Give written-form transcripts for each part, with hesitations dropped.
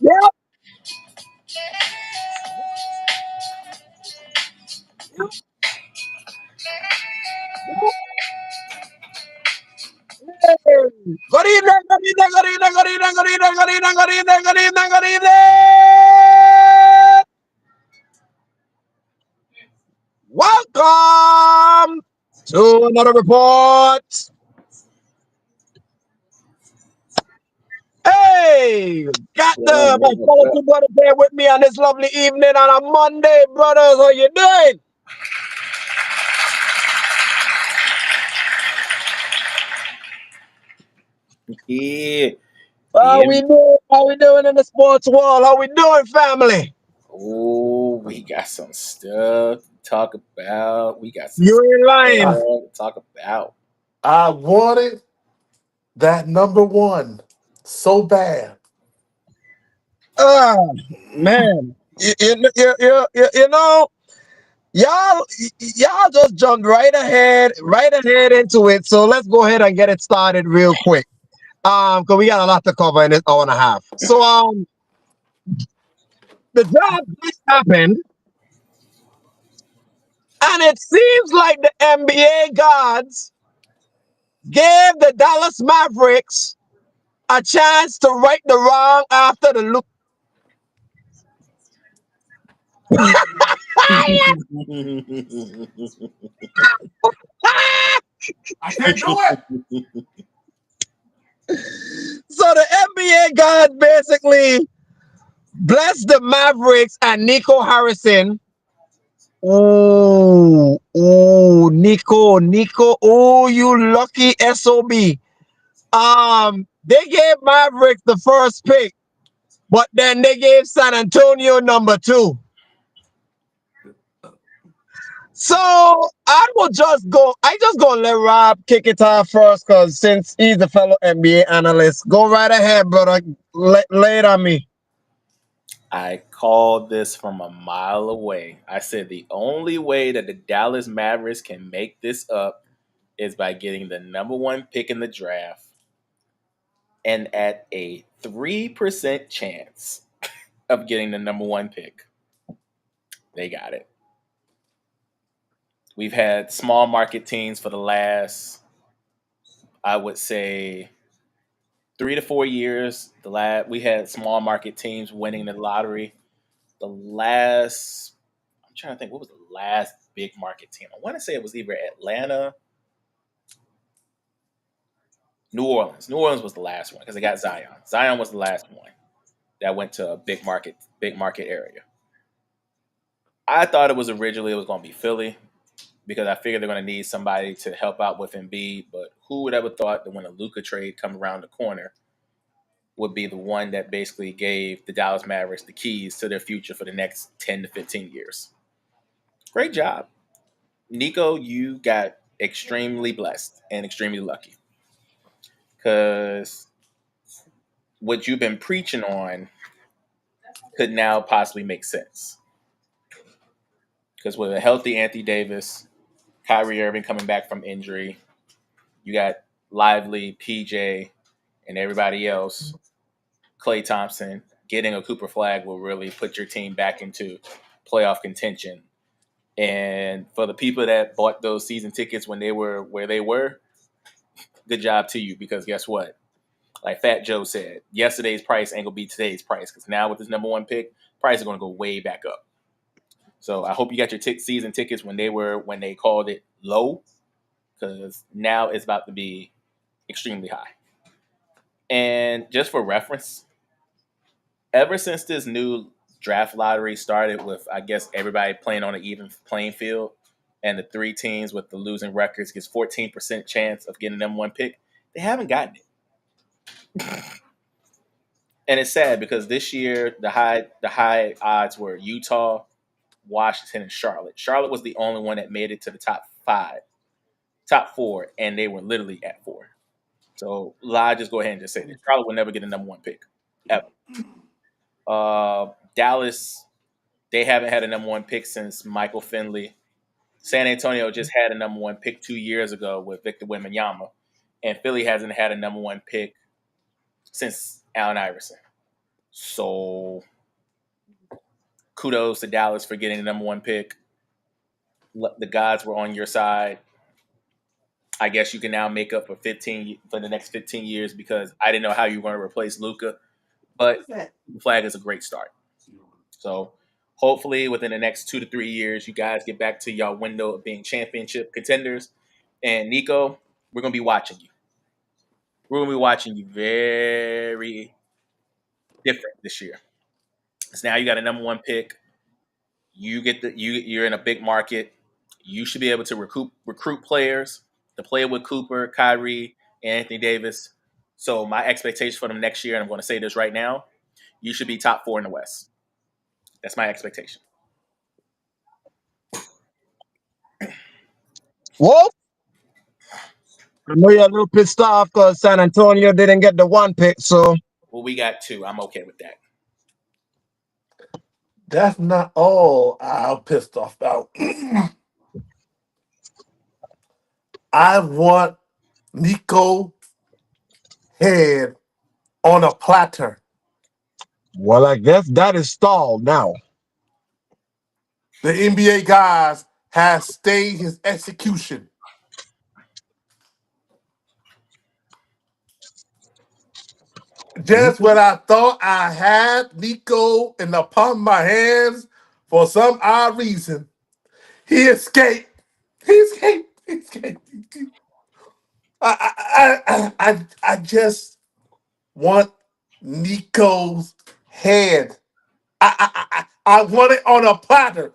Yep. Hey. Good evening, good evening, good evening, good evening, good evening, good evening, good evening, good evening, good evening. Welcome to another report. Hey, got my fellow two brothers here with me on this lovely evening on a Monday, brothers. How you doing? Yeah. How Yeah. we doing? How we doing in the sports world? How we doing, family? Oh, we got some stuff to talk about. We got some You stuff ain't lying. to talk about. I wanted that number one so bad. Oh man, you know, y'all just jumped right ahead into it. So let's go ahead and get it started real quick. Because we got a lot to cover in this hour and a half. So the draft just happened, and it seems like the NBA gods gave the Dallas Mavericks a chance to right the wrong after the look. I can't do it. So the NBA gods basically blessed the Mavericks and Nico Harrison. Nico. Oh, you lucky SOB. They gave Mavericks the first pick, but then they gave San Antonio number two. So I just gonna let Rob kick it off first, cause since he's the fellow NBA analyst, go right ahead, brother. Lay it on me. I called this from a mile away. I said the only way that the Dallas Mavericks can make this up is by getting the number one pick in the draft and at a 3% chance of getting the number one pick. They got it. We've had small market teams for the last, I would say, 3 to 4 years. We had small market teams winning the lottery. The last, I'm trying to think, what was the last big market team? I want to say it was either Atlanta, New Orleans. New Orleans was the last one because they got Zion. Zion was the last one that went to a big market area. I thought it was going to be Philly because I figured they're going to need somebody to help out with Embiid. But who would ever thought that when a Luka trade come around the corner would be the one that basically gave the Dallas Mavericks the keys to their future for the next 10 to 15 years. Great job. Nico, you got extremely blessed and extremely lucky because what you've been preaching on could now possibly make sense. Because with a healthy Anthony Davis, Kyrie Irving coming back from injury, you got Lively, PJ, and everybody else, Klay Thompson, getting a Cooper Flag will really put your team back into playoff contention. And for the people that bought those season tickets when they were where they were, good job to you because guess what? Like Fat Joe said, yesterday's price ain't gonna be today's price because now with this number one pick, price is gonna go way back up. So I hope you got your season tickets when they called it low because now it's about to be extremely high. And just for reference, ever since this new draft lottery started with, I guess, everybody playing on an even playing field and the three teams with the losing records gets 14% chance of getting them one pick, they haven't gotten it. And it's sad because this year the high odds were Utah, Washington, and Charlotte. Charlotte was the only one that made it to the top four, and they were literally at four. So I just go ahead and just say that Charlotte will never get a number one pick ever. Dallas, they haven't had a number one pick since Michael Finley. San Antonio just had a number one pick 2 years ago with Victor Wembanyama, and Philly hasn't had a number one pick since Allen Iverson. So kudos to Dallas for getting the number one pick. The gods were on your side. I guess you can now make up for the next 15 years because I didn't know how you were going to replace Luca, but the flag is a great start. So hopefully within the next 2 to 3 years, you guys get back to your window of being championship contenders. And Nico, we're going to be watching you. We're going to be watching you very different this year. So now you got a number one pick. You're in a big market. You should be able to recruit players to play with Cooper, Kyrie, and Anthony Davis. So my expectation for them next year, and I'm going to say this right now, you should be top 4 in the West. That's my expectation. Well, I know you're a little pissed off because San Antonio didn't get the one pick. So Well, we got 2. I'm okay with that. That's not all I'm pissed off about. I want Nico head on a platter. well, I guess that is stalled now. The NBA guys have stayed his execution. Just when I thought I had Nico in the palm of my hands for some odd reason, he escaped. He escaped. He escaped. I just want Nico's head. I want it on a platter.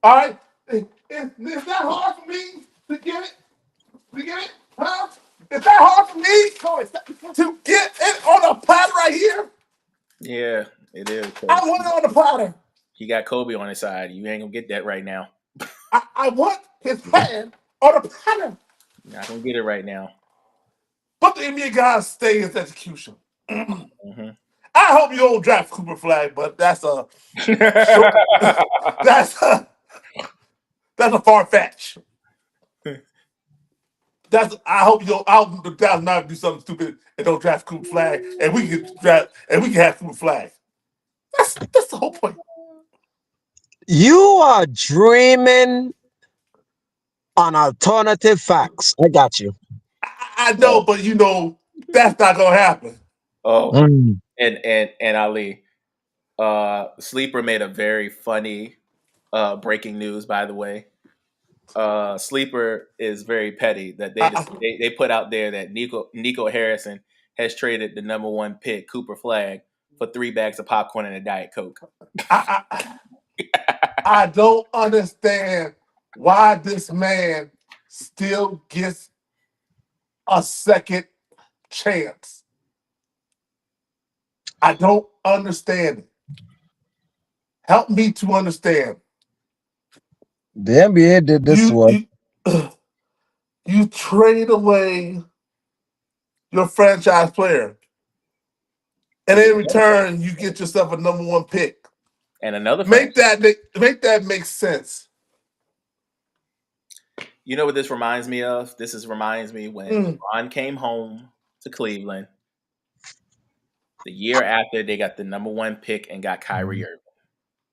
All right? Is that hard for me to get it? To get it? Huh? Is that hard for me to get it on a platter right here? Yeah, it is. I want it on the platter. He got Kobe on his side. You ain't gonna get that right now. I want his plan on the platter. You're not gonna get it right now. But the NBA guys stay his execution. Mm-hmm. I hope you don't draft Cooper Flag, but that's a short, that's a far fetch. I hope you don't. I hope the Dallas Mavericks do something stupid and don't draft Cooper Flag, and we can have Cooper Flag. That's the whole point. You are dreaming on alternative facts. I got you. I know, but that's not gonna happen. Oh, Mm. and Ali, Sleeper made a very funny breaking news. By the way, Sleeper is very petty that they put out there that Nico Harrison has traded the number one pick Cooper Flag for 3 bags of popcorn and a Diet Coke. I don't understand why this man still gets a second chance. I don't understand it. Help me to understand. The NBA did this one. You trade away your franchise player, and in return, you get yourself a number one pick. And another make that make sense. You know what this reminds me of? Reminds me when LeBron came home to Cleveland the year after they got the number one pick and got Kyrie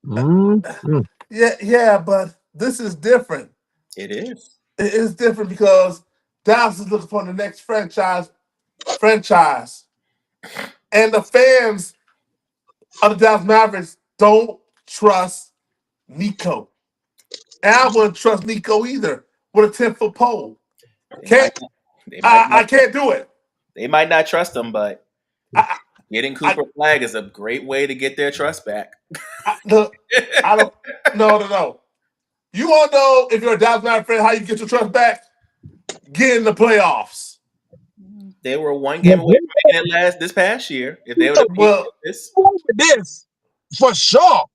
Irving. Yeah, but this is different. It is. It is different because Dallas is looking for the next franchise, and the fans of the Dallas Mavericks don't trust Nico. And I wouldn't trust Nico either with a 10-foot pole. I can't do it. They might not trust him, but getting Cooper Flag is a great way to get their trust back. I don't. No. You want to know if you're a Dallas Mavericks fan how you get your trust back? Get in the playoffs. They were one game away from making it this past year. If they would have this for sure.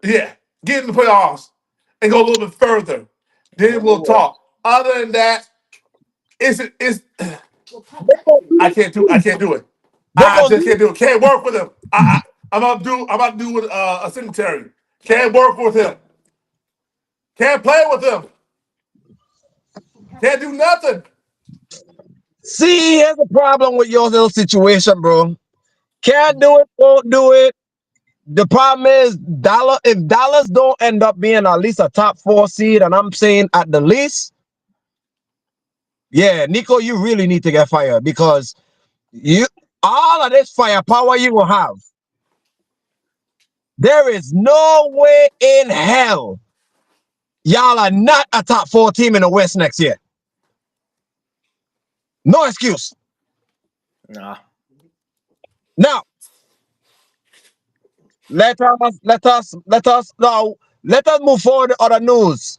Yeah, get in the playoffs and go a little bit further. Then we'll talk. Other than that, I can't do it. I just can't do it. Can't work with him. I'm about to do with a cemetery. Can't work with him. Can't play with him. Can't do nothing. See, here's the problem with your little situation, bro. Can't do it, won't do it. The problem is Dallas. If Dallas don't end up being at least a top 4 seed, and I'm saying at the least, yeah, Nico, you really need to get fired because you all of this firepower you will have. There is no way in hell y'all are not a top 4 team in the West next year. No excuse. Nah. Now, let us move forward to other news.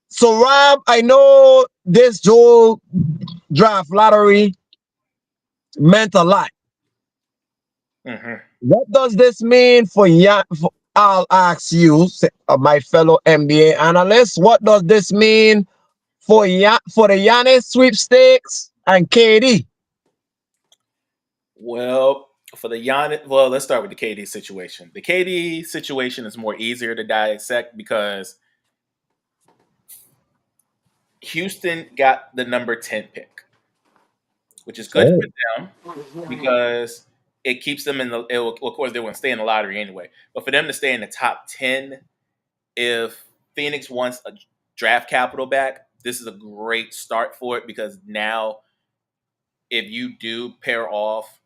So Rob, I know this Joel draft lottery meant a lot. Mm-hmm. What does this mean for I'll ask you, my fellow NBA analysts, what does this mean for for the Giannis sweepstakes and KD? Well, for the Giannis, well, let's start with the KD situation. The KD situation is more easier to dissect because Houston got the number 10 pick, which is good Oh. for them because it keeps them in the. Of course, they won't stay in the lottery anyway, but for them to stay in the top 10, if Phoenix wants a draft capital back, this is a great start for it because now, if you do pair off,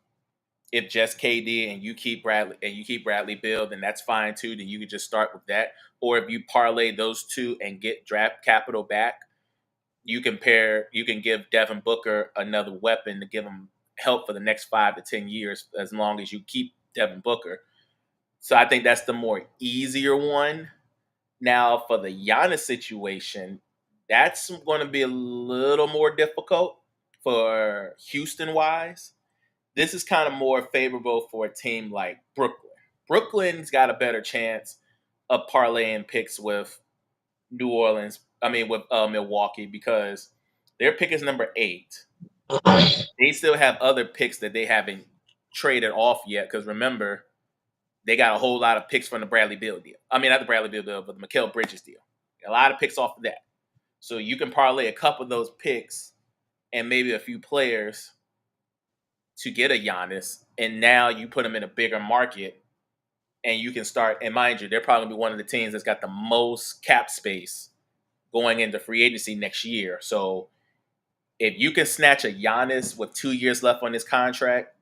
if just KD and you keep Bradley Beal, then that's fine too. Then you can just start with that. Or if you parlay those two and get draft capital back, you can give Devin Booker another weapon to give him help for the next 5 to 10 years as long as you keep Devin Booker. So I think that's the more easier one. Now for the Giannis situation, that's going to be a little more difficult for Houston wise. This is kind of more favorable for a team like Brooklyn. Brooklyn's got a better chance of parlaying picks with New Orleans. I mean, with Milwaukee because their pick is number 8, but they still have other picks that they haven't traded off yet. Because remember, they got a whole lot of picks from the Bradley Beal deal. I mean, not the Bradley Beal deal, but the Mikal Bridges deal. A lot of picks off of that. So you can parlay a couple of those picks and maybe a few players to get a Giannis, and now you put them in a bigger market, and you can start. And mind you, they're probably gonna be one of the teams that's got the most cap space going into free agency next year. So if you can snatch a Giannis with 2 years left on his contract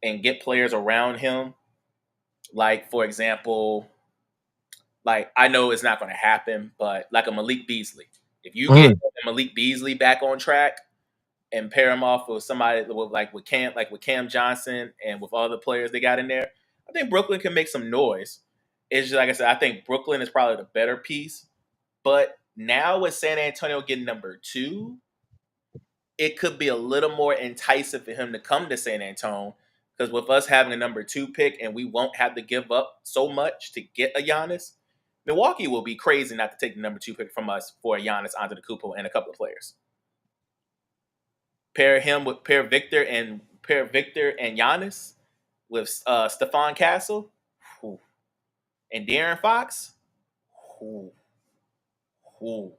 and get players around him, like for example, like I know it's not going to happen, but like a Malik Beasley, if you get Mm. Malik Beasley back on track and pair him off with somebody with Cam Johnson and with all the players they got in there, I think Brooklyn can make some noise. It's just like I said, I think Brooklyn is probably the better piece. But now with San Antonio getting number 2, it could be a little more enticing for him to come to San Antonio because with us having a number 2 pick and we won't have to give up so much to get a Giannis, Milwaukee will be crazy not to take the number 2 pick from us for a Giannis, Antetokounmpo, and a couple of players. Pair Victor and Giannis with Stephon Castle, whew, and De'Aaron Fox. Whew, whew,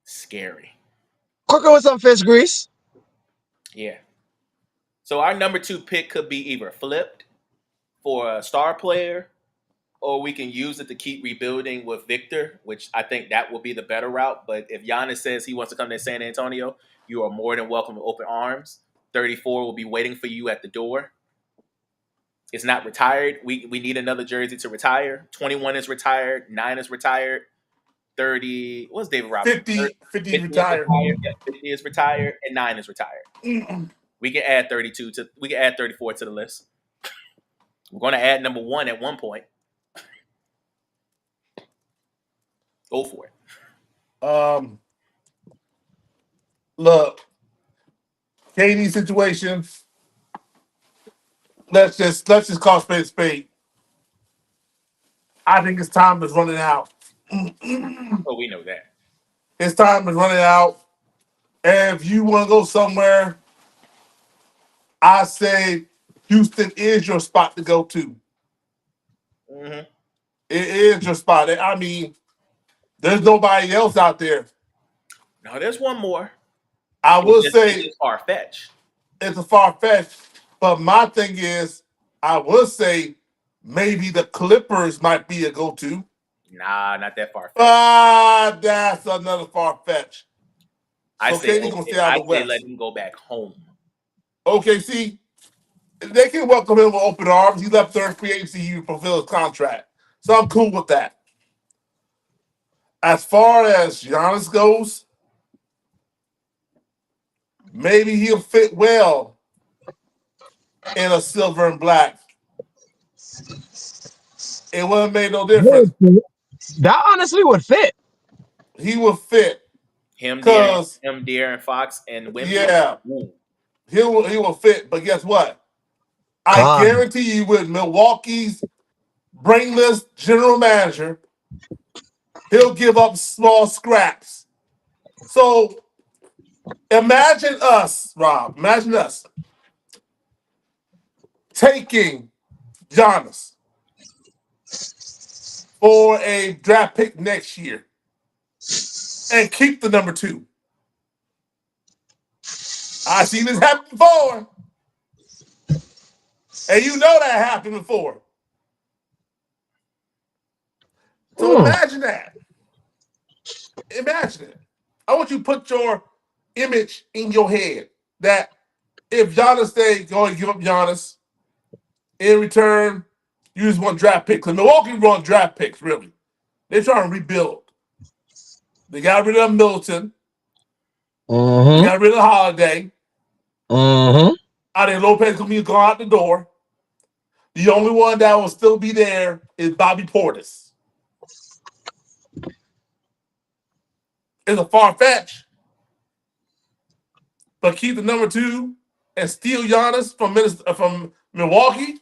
scary. Cooking with some fish grease. Yeah. So our number 2 pick could be either flipped for a star player, or we can use it to keep rebuilding with Victor, which I think that will be the better route. But if Giannis says he wants to come to San Antonio, you are more than welcome with open arms. 34 will be waiting for you at the door. It's not retired. We need another jersey to retire. 21 is retired. 9 is retired. 30. What's David Robinson? 50 50 is retired. retired. Yeah, 50 is retired, and 9 is retired. We can add 32 to. We can add 34 to the list. We're going to add number 1 at one point. Go for it. Look, KD situation. Let's just call spade a spade. I think his time is running out. Oh, we know that. His time is running out. And if you want to go somewhere, I say Houston is your spot to go to. Mm-hmm. It is your spot. I mean, there's nobody else out there. No, there's one more. I will It's say just far fetched. it's a far fetched. But my thing is, I would say maybe the Clippers might be a go-to. Nah, not that far fetched. That's another far fetch. I So say KD gonna okay. stay out I of the say let West. him go back home. Okay, see, they can welcome him with open arms. He left during free agency. He fulfilled his contract, so I'm cool with that. As far as Giannis goes, maybe he'll fit well in a silver and black. It wouldn't make no difference. That honestly would fit. He would fit Him, because De'Aaron Fox, and Wimby. yeah, Ooh. he will fit. But guess what? I God. guarantee you, with Milwaukee's brainless general manager, he'll give up small scraps. So imagine us, Rob. Imagine us taking Giannis for a draft pick next year and keep the number 2. I've seen this happen before. And you know that happened before. So Mm. imagine that. Imagine it. I want you to put your image in your head that if Giannis stay, go and give up Giannis. In return, you just want draft picks. Because Milwaukee run draft picks, really. They're trying to rebuild. They got rid of Middleton. They Mm-hmm. got rid of Holiday. Mm-hmm. I think Lopez going to be gone out the door. The only one that will still be there is Bobby Portis. It's a far fetch, but keep the number 2 and steal Giannis from Milwaukee.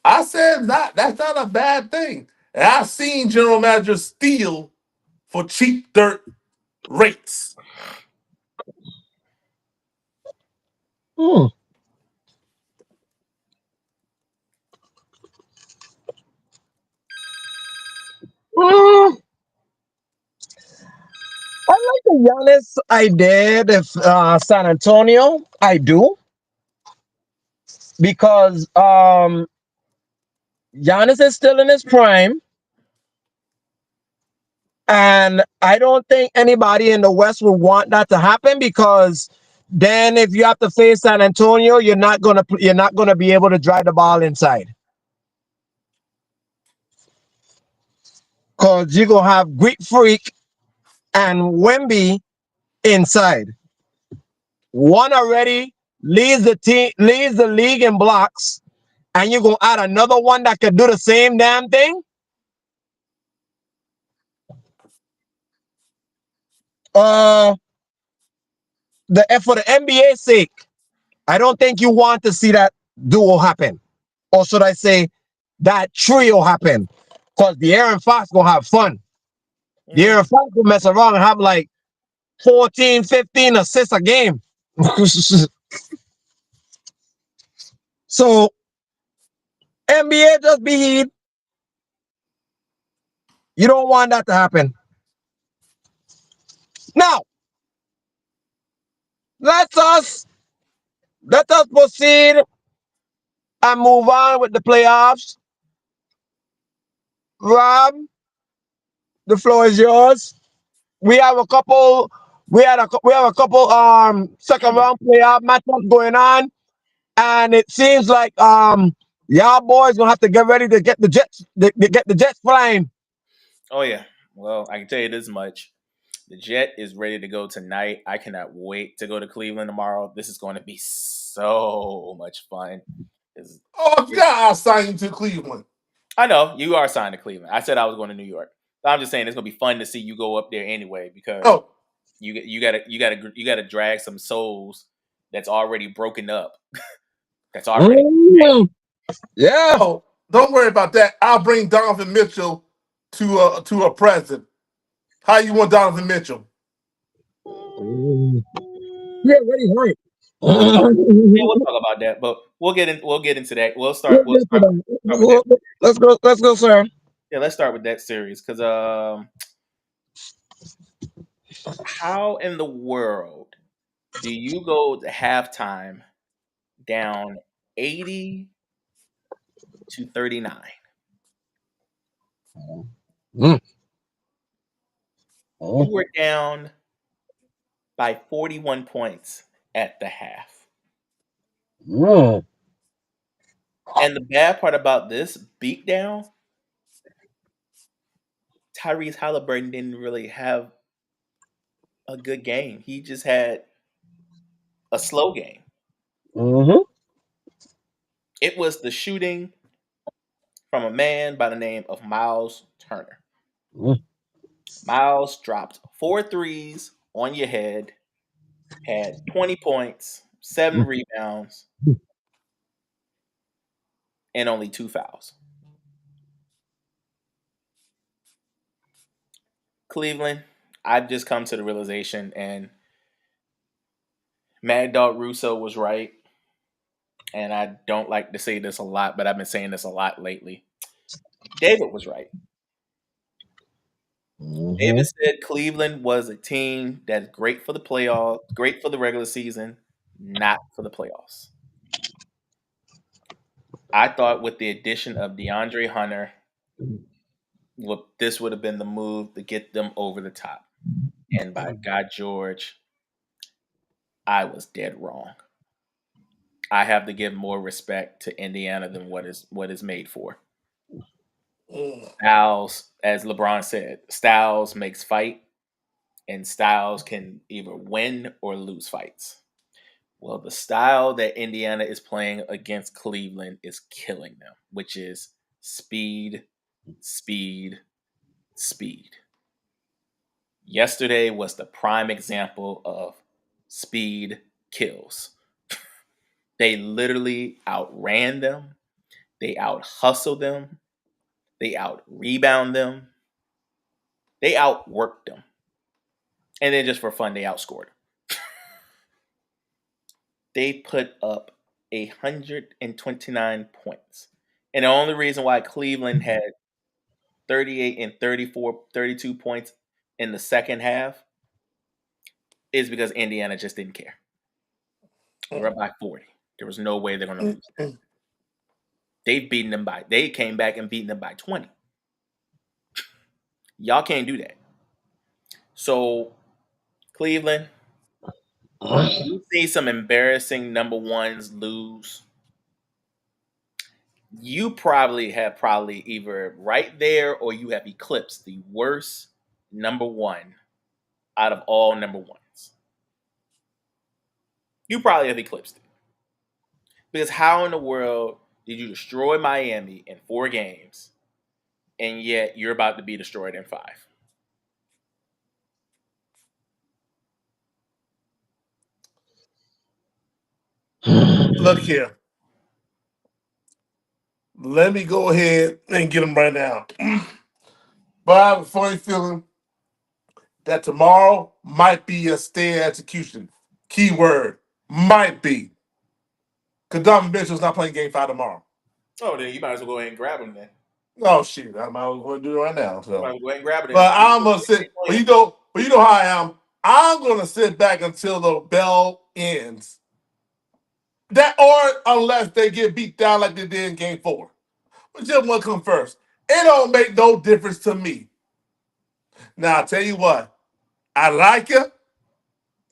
I said that's not a bad thing. And I've seen general managers steal for cheap dirt rates. Mm. Mm. I like the Giannis idea if San Antonio. I do because Giannis is still in his prime, and I don't think anybody in the West would want that to happen because then if you have to face San Antonio, you're not gonna be able to drive the ball inside because you're gonna have Greek Freak and Wemby inside. One already leads the league in blocks, and you're gonna add another one that could do the same damn thing. Uh, for the NBA sake, I don't think you want to see that duo happen, or should I say, that trio happen, because the Aaron Fox gonna have fun. The Aaron Fox will mess around and have like 14, 15 assists a game. So NBA just be heat. You don't want that to happen. Now, let us let us proceed and move on with the playoffs. Rob, the floor is yours. We have a couple. We have a couple second round playoff matchups going on, and it seems like y'all boys gonna have to get ready to get the Jets flying. Oh yeah. Well, I can tell you this much. The Jet is ready to go tonight. I cannot wait to go to Cleveland tomorrow. This is going to be so much fun. It's- Oh, I forgot I signed you to Cleveland. I know you are signed to Cleveland. I said I was going to New York. I'm just saying it's going to be fun to see you go up there anyway because Oh, you gotta drag some souls that's already broken up. That's already Mm, yeah. oh, don't worry about that. I'll bring Donovan Mitchell to a present. How you want Donovan Mitchell? Mm, yeah, very hurt. We'll talk. Yeah, we'll We'll talk about that, but we'll get into that. We'll get to that. start with that. Let's go, sir. Yeah, let's start with that series because how in the world do you go to halftime down 80-39. Mm. You were down by 41 points at the half. Mm. And the bad part about this beatdown, Tyrese Halliburton didn't really have a good game. He just had a slow game. Mm-hmm. It was the shooting from a man by the name of Miles Turner. Mm. Miles dropped 4 threes on your head, had 20 points, 7 rebounds, and only 2 fouls. Cleveland, I've just come to the realization, and Mad Dog Russo was right. And I don't like to say this a lot, but I've been saying this a lot lately. David was right. Mm-hmm. David said Cleveland was a team that's great for the playoffs, great for the regular season, not for the playoffs. I thought with the addition of DeAndre Hunter, this would have been the move to get them over the top. And by God George, I was dead wrong. I have to give more respect to Indiana than what is made for. Styles, as LeBron said, Styles makes fight, and Styles can either win or lose fights. Well, the style that Indiana is playing against Cleveland is killing them, which is speed, speed, speed. Yesterday was the prime example of speed kills. They literally outran them, they out hustled them, they out rebound them, they outworked them. And then just for fun, they outscored. They put up 129 points. And the only reason why Cleveland had 38 and 34, 32 points in the second half is because Indiana just didn't care. They were up by 40. There was no way they're going to lose that. They came back and beaten them by 20. Y'all can't do that. So, Cleveland, you see some embarrassing number ones lose. You probably either right there or you have eclipsed the worst number one out of all number ones. You probably have eclipsed it. Because how in the world did you destroy Miami in 4 games and yet you're about to be destroyed in 5? Look here. Let me go ahead and get them right now. But I have a funny feeling that tomorrow might be a stay execution. Keyword might be. Because Donovan Mitchell's not playing game 5 tomorrow. Oh, then you might as well go ahead and grab him then. Oh shit, I might as well do it right now. You might So, as well go ahead and grab it. but I'm gonna sit. But you know how I am. I'm gonna sit back until the bell ends. That or unless they get beat down like they did in game 4. Whichever one come first. It don't make no difference to me. Now I'll tell you what, I like you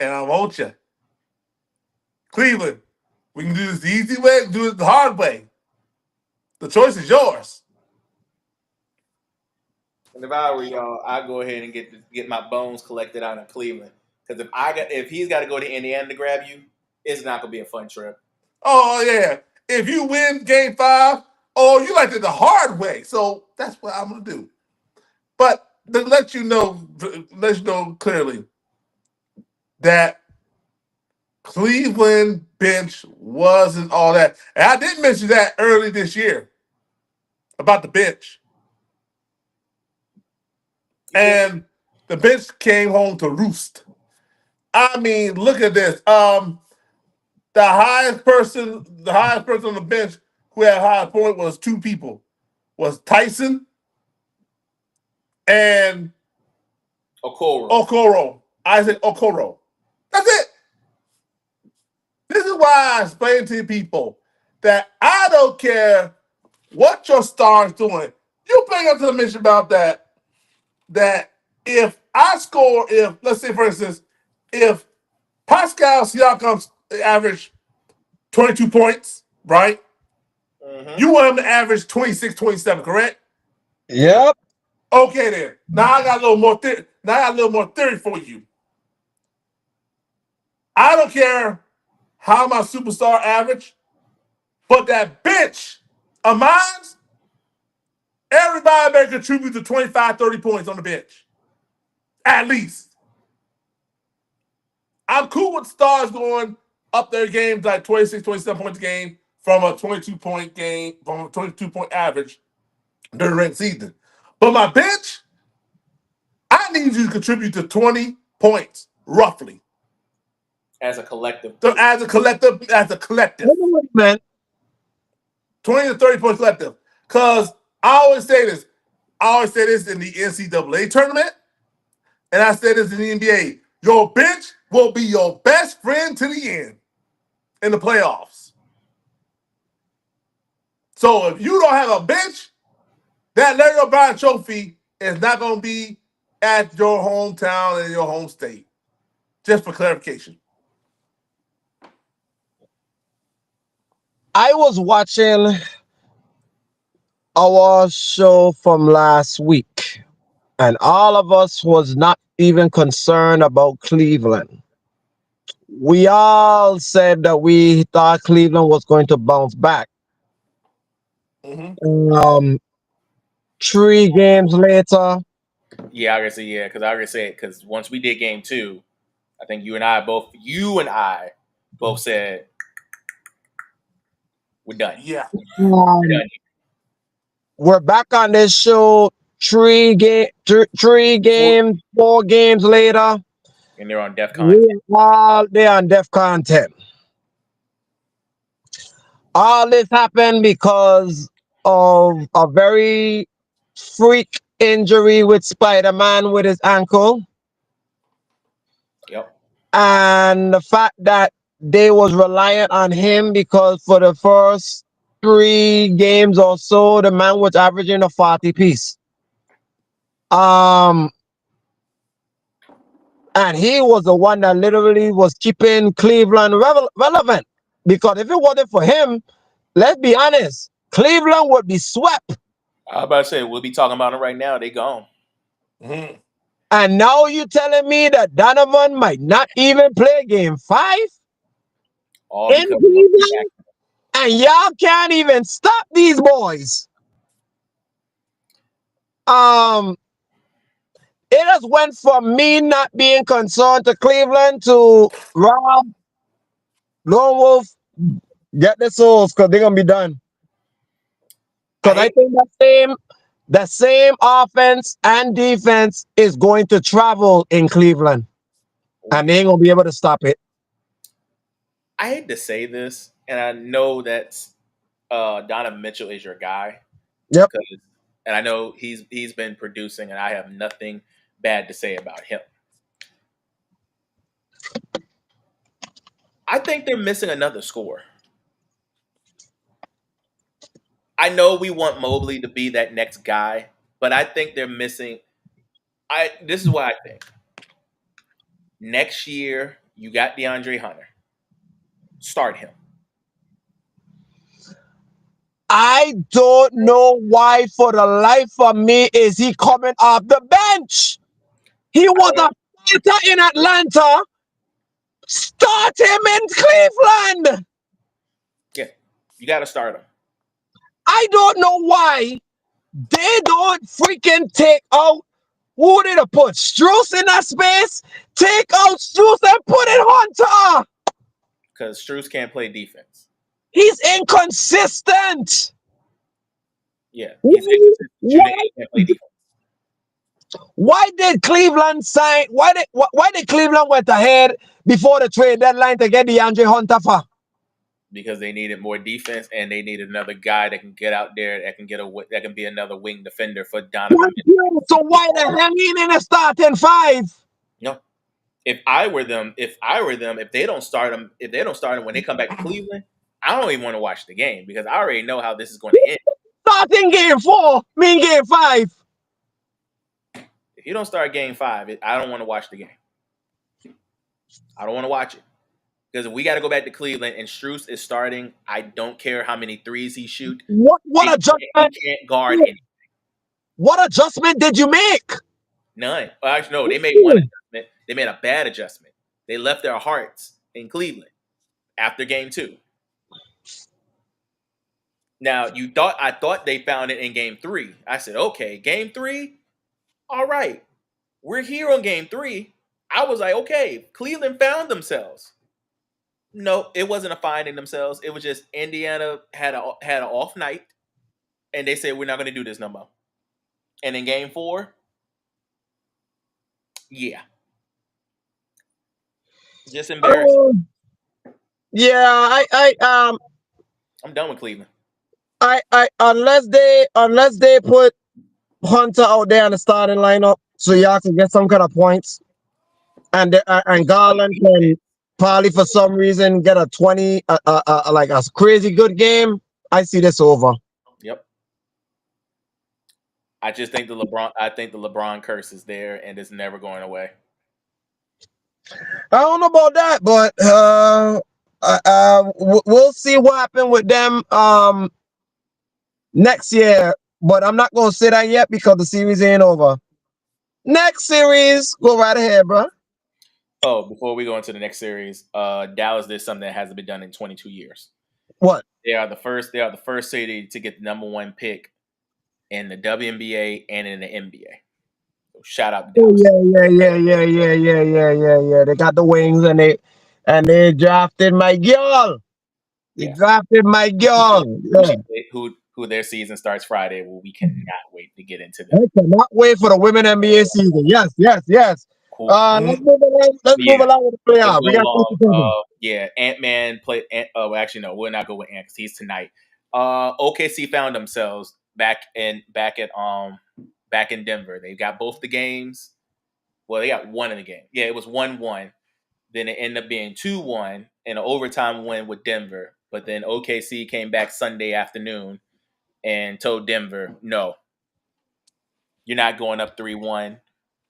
and I want you. Cleveland, we can do this the easy way, do it the hard way. The choice is yours. And if I were y'all, I'd go ahead and get my bones collected out in Cleveland. Because if he's got to go to Indiana to grab you, it's not gonna be a fun trip. Oh yeah. If you win game 5, oh, you like it the hard way. So that's what I'm gonna do. But to let you know clearly that Cleveland bench wasn't all that. And I did mention that early this year about the bench. And the bench came home to roost. I mean, look at this. The highest person on the bench who had high point was 2 people. Was Tyson and Isaac Okoro. That's it. This is why I explain to people that I don't care what your star is doing. You bring up to the mission about that if I score, if let's say for instance, if Pascal Siakam's average 22 points, right? Mm-hmm. You want him to average 26, 27, correct? Yep. Okay then. Now I got a little more theory. Now I got a little more theory for you. I don't care how my superstar average, but that bench of mine, everybody better contribute to 25, 30 points on the bench. At least. I'm cool with stars going up their games like 26, 27 points a game from a 22-point game, from a 22-point average during the regular season. But my bench, I need you to contribute to 20 points, roughly. As a collective. So as a collective, Man. 20 to 30 points collective. Because I always say this. I always say this in the NCAA tournament, and I say this in the NBA. Your bench will be your best friend to the end in the playoffs. So if you don't have a bench, that Larry O'Brien trophy is not going to be at your hometown and your home state. Just for clarification. I was watching our show from last week, and all of us was not even concerned about Cleveland. We all said that we thought Cleveland was going to bounce back. Mm-hmm. 3 games later, Yeah, I gotta say, yeah, because I gotta say it, because once we did game 2, I think you and I both said we're done. Yeah. um, We're done. we're back on this show 3 games, 4 games later. And they're on DEFCON. We all there on DEFCON 10. All this happened because of a very freak injury with Spider-Man with his ankle, Yep. and the fact that they was reliant on him because for the first 3 games or so, the man was averaging a 40 piece. And he was the one that literally was keeping Cleveland relevant. Because if it wasn't for him, let's be honest, Cleveland would be swept. I was about to say, we'll be talking about it right now. They gone. Mm-hmm. And now you telling me that Donovan might not even play game 5 All in because of a freak Cleveland, and y'all can't even stop these boys. Um, it just went from me not being concerned to Cleveland to Rob, Lone Wolf, get the souls because they're gonna be done. I Because I hate think the same offense and defense is going to travel in Cleveland, and they ain't gonna be able to stop it. I hate to say this, and I know that Donovan Mitchell is your guy. Yep. And I know he's been producing, and I have nothing bad to say about him. I think they're missing another score. I know we want Mobley to be that next guy, but I think they're missing. This is what I think. Next year, you got DeAndre Hunter. Start him. I don't know why, for the life of me, is he coming off the bench. He was a starter in Atlanta. Start him in Cleveland. Yeah, you got to start him. I don't know why they don't freaking take out. Who did they put? Strus in that space? Take out Strus and put in Hunter. Because Strus can't play defense. He's inconsistent. Yeah, he's inconsistent. He can't play defense. Why did Cleveland sign? Why did Cleveland went ahead before the trade deadline to get DeAndre Hunter for? Because they needed more defense, and they needed another guy that can get out there, that can be another wing defender for Donovan. So why the hell he in the starting 5? No, if I were them, if they don't start them when they come back to Cleveland, I don't even want to watch the game because I already know how this is going to end. Starting game 4, mean game 5. If you don't start game 5, I don't want to watch the game. I don't want to watch it. Because if we got to go back to Cleveland and Strus is starting, I don't care how many threes he shoot. What He adjustment? can't guard anything. What adjustment did you make? None. Well, actually, no, they made one adjustment. They made a bad adjustment. They left their hearts in Cleveland after game 2. Now, I thought they found it in game 3. I said, okay, game 3, all right. We're here on game 3. I was like, okay, Cleveland found themselves. No, it wasn't a finding themselves. It was just Indiana had an off night, and they said we're not going to do this no more. And in game 4, yeah, just embarrassing. Yeah, I'm done with Cleveland. Unless they put Hunter out there in the starting lineup, so y'all can get some kind of points, and Garland can probably for some reason get a 20, like a crazy good game. I see this over. Yep. I just think the LeBron curse is there and it's never going away. I don't know about that, but we'll see what happens with them next year. But I'm not gonna say that yet because the series ain't over. Next series, go right ahead, bro. Oh, before we go into the next series, Dallas did something that hasn't been done in 22 years. What? They are the first city to get the number 1 pick in the WNBA and in the NBA. So shout out to Dallas. Yeah. They got the wings and they drafted my girl. They drafted my girl. Yeah. Who their season starts Friday. Well, we cannot wait to get into that. I cannot wait for the women NBA season. Yes. Cool. Let's move along with the playoff. We got Ant-Man played. Actually, no, we'll not go with Ant because he's tonight. OKC found themselves back in Denver. They got both the games. Well, they got one in the game. Yeah, it was 1-1. Then it ended up being 2-1 and an overtime win with Denver. But then OKC came back Sunday afternoon and told Denver, no, you're not going up 3-1.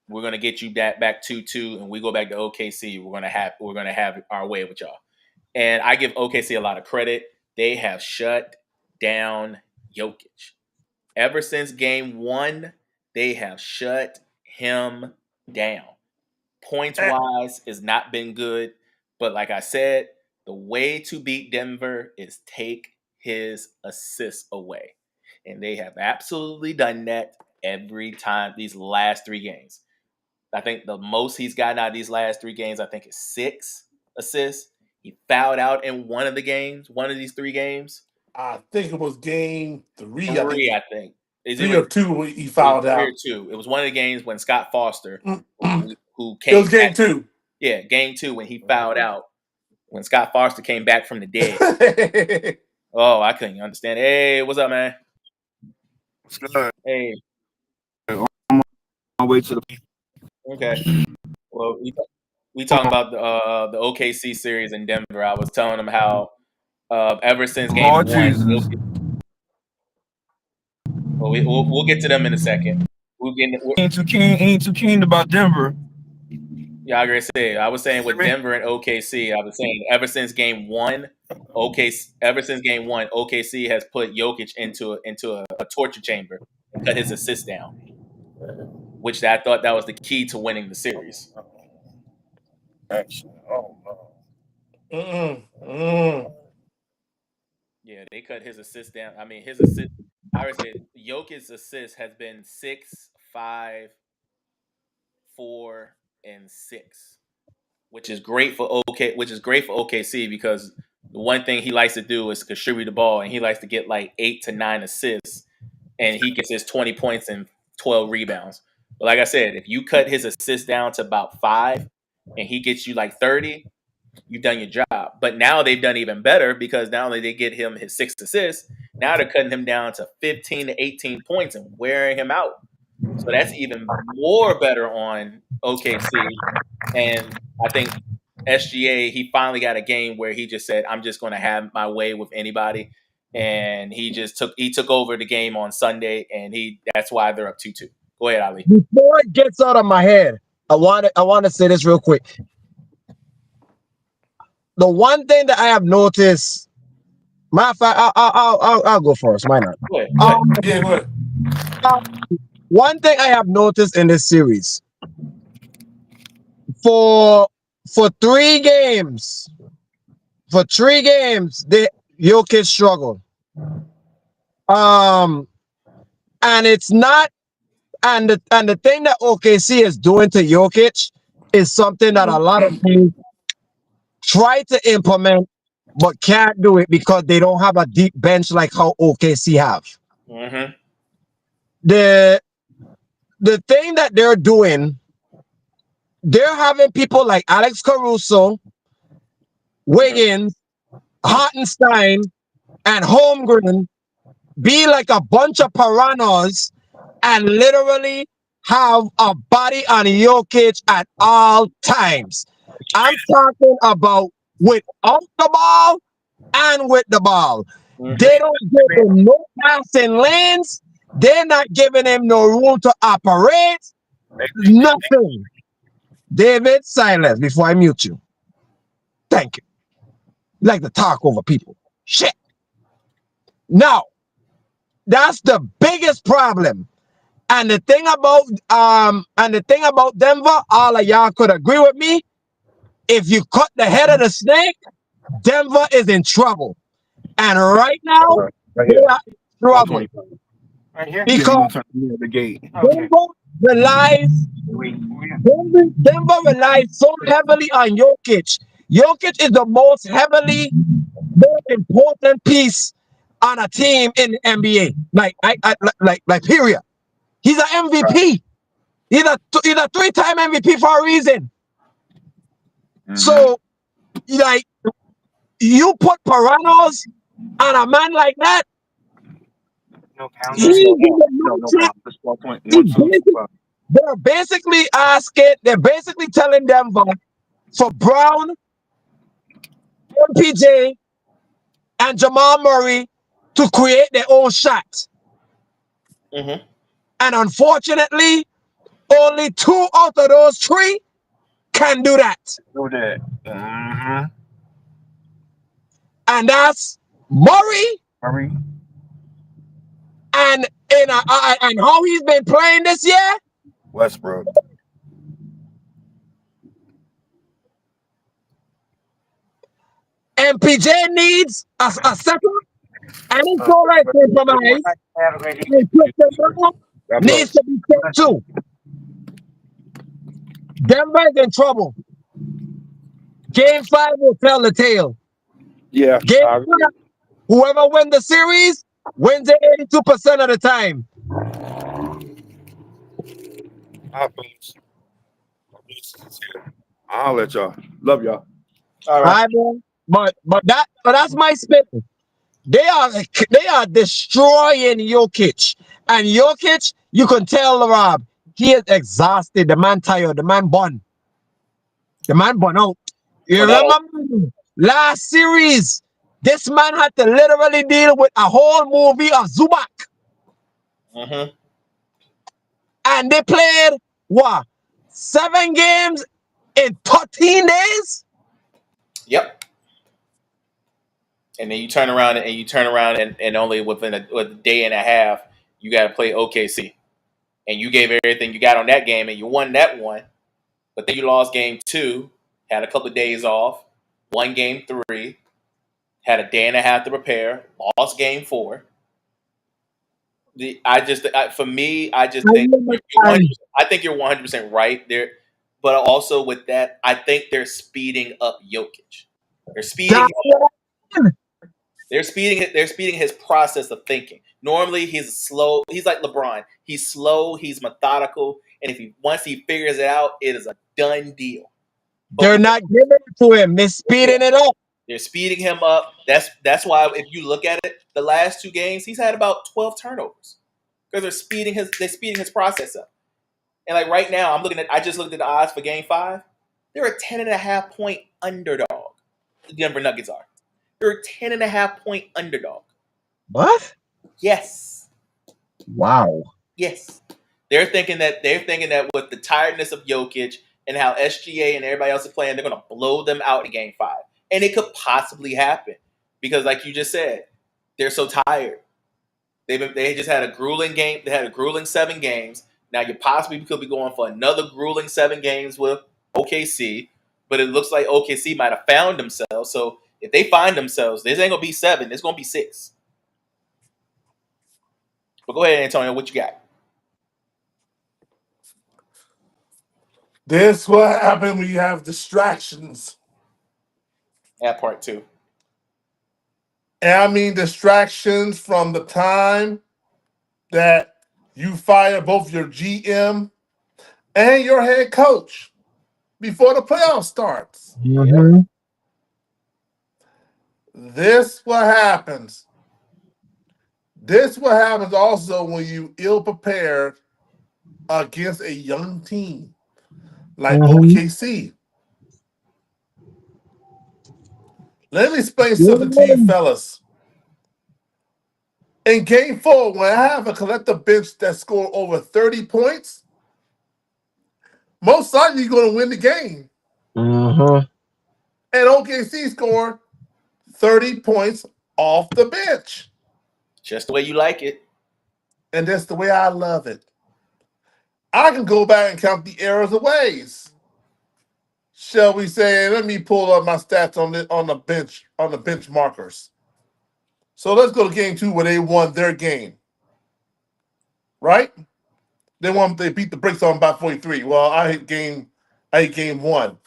We're gonna get you back 2-2, and we go back to OKC. We're gonna have our way with y'all. And I give OKC a lot of credit. They have shut down Jokic. Ever since game 1, they have shut him down. Points wise, has not been good, but like I said, the way to beat Denver is take his assists away, and they have absolutely done that every time these last 3 games. I think the most he's gotten out of these last 3 games, I think, is 6 assists. He fouled out in one of these 3 games. I think it was game 3. 3, I think. 3 or 2 he fouled out. 3 or 2. It was one of the games when Scott Foster, who came. It was game 2. Yeah, game 2 when he fouled out. When Scott Foster came back from the dead. Oh, I couldn't understand. Hey, what's up, man? What's good? Hey. I'm on my way to the. Okay. Well, we talking about the OKC series in Denver. I was telling them how ever since game 1. Jesus. Well, we'll get to them in a second. Ain't too keen about Denver. Yeah, I agree. I was saying with Denver and OKC, I was saying ever since game 1, OKC has put Jokic into a torture chamber and cut his assist down, which I thought that was the key to winning the series. Actually, oh no. Yeah, they cut his assist down. I mean, his assist. I would say Jokic's assist has been 6, 5, 4, and 6, which is great for OKC because the one thing he likes to do is contribute the ball, and he likes to get like 8 to 9 assists, and he gets his 20 points and 12 rebounds. But like I said, if you cut his assist down to about 5, and he gets you like 30, you've done your job. But now they've done even better because not only they get him his 6 assists, now they're cutting him down to 15 to 18 points and wearing him out. So that's even more better on OKC. And I think SGA, he finally got a game where he just said, "I'm just going to have my way with anybody," and he took over the game on Sunday, and that's why they're up 2-2. Go ahead, Ali. Before it gets out of my head, I want to say this real quick. The one thing that I have noticed, matter of fact, I'll go first. Why not? Go ahead. Yeah, go ahead. One thing I have noticed in this series, for 3 games, the Jokic struggled. And it's not, and the thing that OKC is doing to Jokic is something that a lot of teams try to implement but can't do it because they don't have a deep bench like how OKC have. Mm-hmm. The thing that they're doing, they're having people like Alex Caruso, Wiggins, Hartenstein, and Holmgren be like a bunch of piranhas and literally have a body on Jokic at all times. I'm talking about without the ball and with the ball. Mm-hmm. They don't give him no passing lanes. They're not giving him no room to operate. Nothing. David, silence before I mute you. Thank you. You like to talk over people. Shit. Now, that's the biggest problem. And the thing about Denver, all of y'all could agree with me. If you cut the head of the snake, Denver is in trouble. And right now, they are in trouble. Right here. Because The gate. Denver relies so heavily on Jokic. Jokic is the most important piece on a team in the NBA. Like period. He's an MVP. He's a 3-time MVP for a reason. Mm-hmm. So, like, you put piranhas on a man like that. No count. They're basically telling Denver for Brown, MPJ, and Jamal Murray to create their own shot. Mm-hmm. And unfortunately, only 2 out of those 3 can do that. Mm-hmm. And that's Murray. And how he's been playing this year, Westbrook. MPJ needs a second, and his goal line compromise needs to be checked too. Denver is in trouble. Game 5 will tell the tale. Yeah. Game 5, whoever wins the series wins it 82% of the time. I'll let y'all. Love y'all. All right. But that's my spin. They are destroying Jokic. And Jokic, you can tell, Rob, he is exhausted. The man tired. The man burn. The man burn out. You remember last series, this man had to literally deal with a whole movie of Zubac. Mm-hmm. And they played, what, 7 games in 13 days? Yep. And then you turn around and only within a day and a half, you got to play OKC. And you gave everything you got on that game, and you won that one. But then you lost game 2, had a couple of days off, won game 3, had a day and a half to prepare, lost game 4. I think you're 100% right there. But also with that, I think they're speeding up Jokic. They're speeding his process of thinking. Normally he's slow. He's like LeBron. He's slow. He's methodical. And once he figures it out, it is a done deal. But they're not giving it to him. They're speeding it up. They're speeding him up. That's why if you look at it, the last 2 games he's had about 12 turnovers because they're speeding his process up. And like right now, I just looked at the odds for game 5. They're a 10.5-point underdog. The Denver Nuggets are. They're a 10.5-point underdog. What? Yes. Wow. Yes. They're thinking that with the tiredness of Jokic and how SGA and everybody else is playing, they're going to blow them out in Game 5. And it could possibly happen because, like you just said, they're so tired. They just had a grueling game. They had a grueling 7 games. Now you possibly could be going for another grueling 7 games with OKC, but it looks like OKC might have found themselves. So if they find themselves, this ain't gonna be 7. It's gonna be 6. But go ahead, Antonio. What you got? This what happens when you have distractions. At part 2. And I mean distractions from the time that you fire both your GM and your head coach before the playoff starts. Mm-hmm. This what happens. This what happens also when you ill prepared against a young team like OKC. Let me explain something to you, fellas. In Game 4, when I have a collective bench that score over 30 points, most likely you're going to win the game. Mm-hmm. And OKC scored 30 points off the bench. Just the way you like it. And that's the way I love it. I can go back and count the errors of ways. Shall we say, let me pull up my stats on the bench markers. So let's go to Game 2 where they won their game. Right? They beat the brakes on by 43. Well, I hit game 1.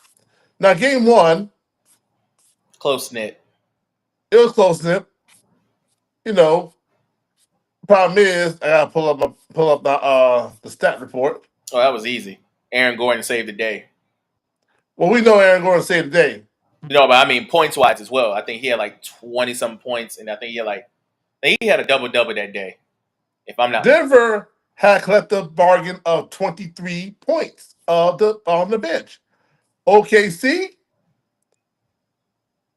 Now Game 1, Close knit. it was close knit. You know, problem is I gotta pull up the stat report. Oh, that was easy. Aaron Gordon saved the day. Well, we know Aaron Gordon saved the day. No, but I mean points wise as well. I think he had like 20-some points, and I think he had a double-double that day. If I'm not Denver had a collective bargain of 23 points on the bench. OKC,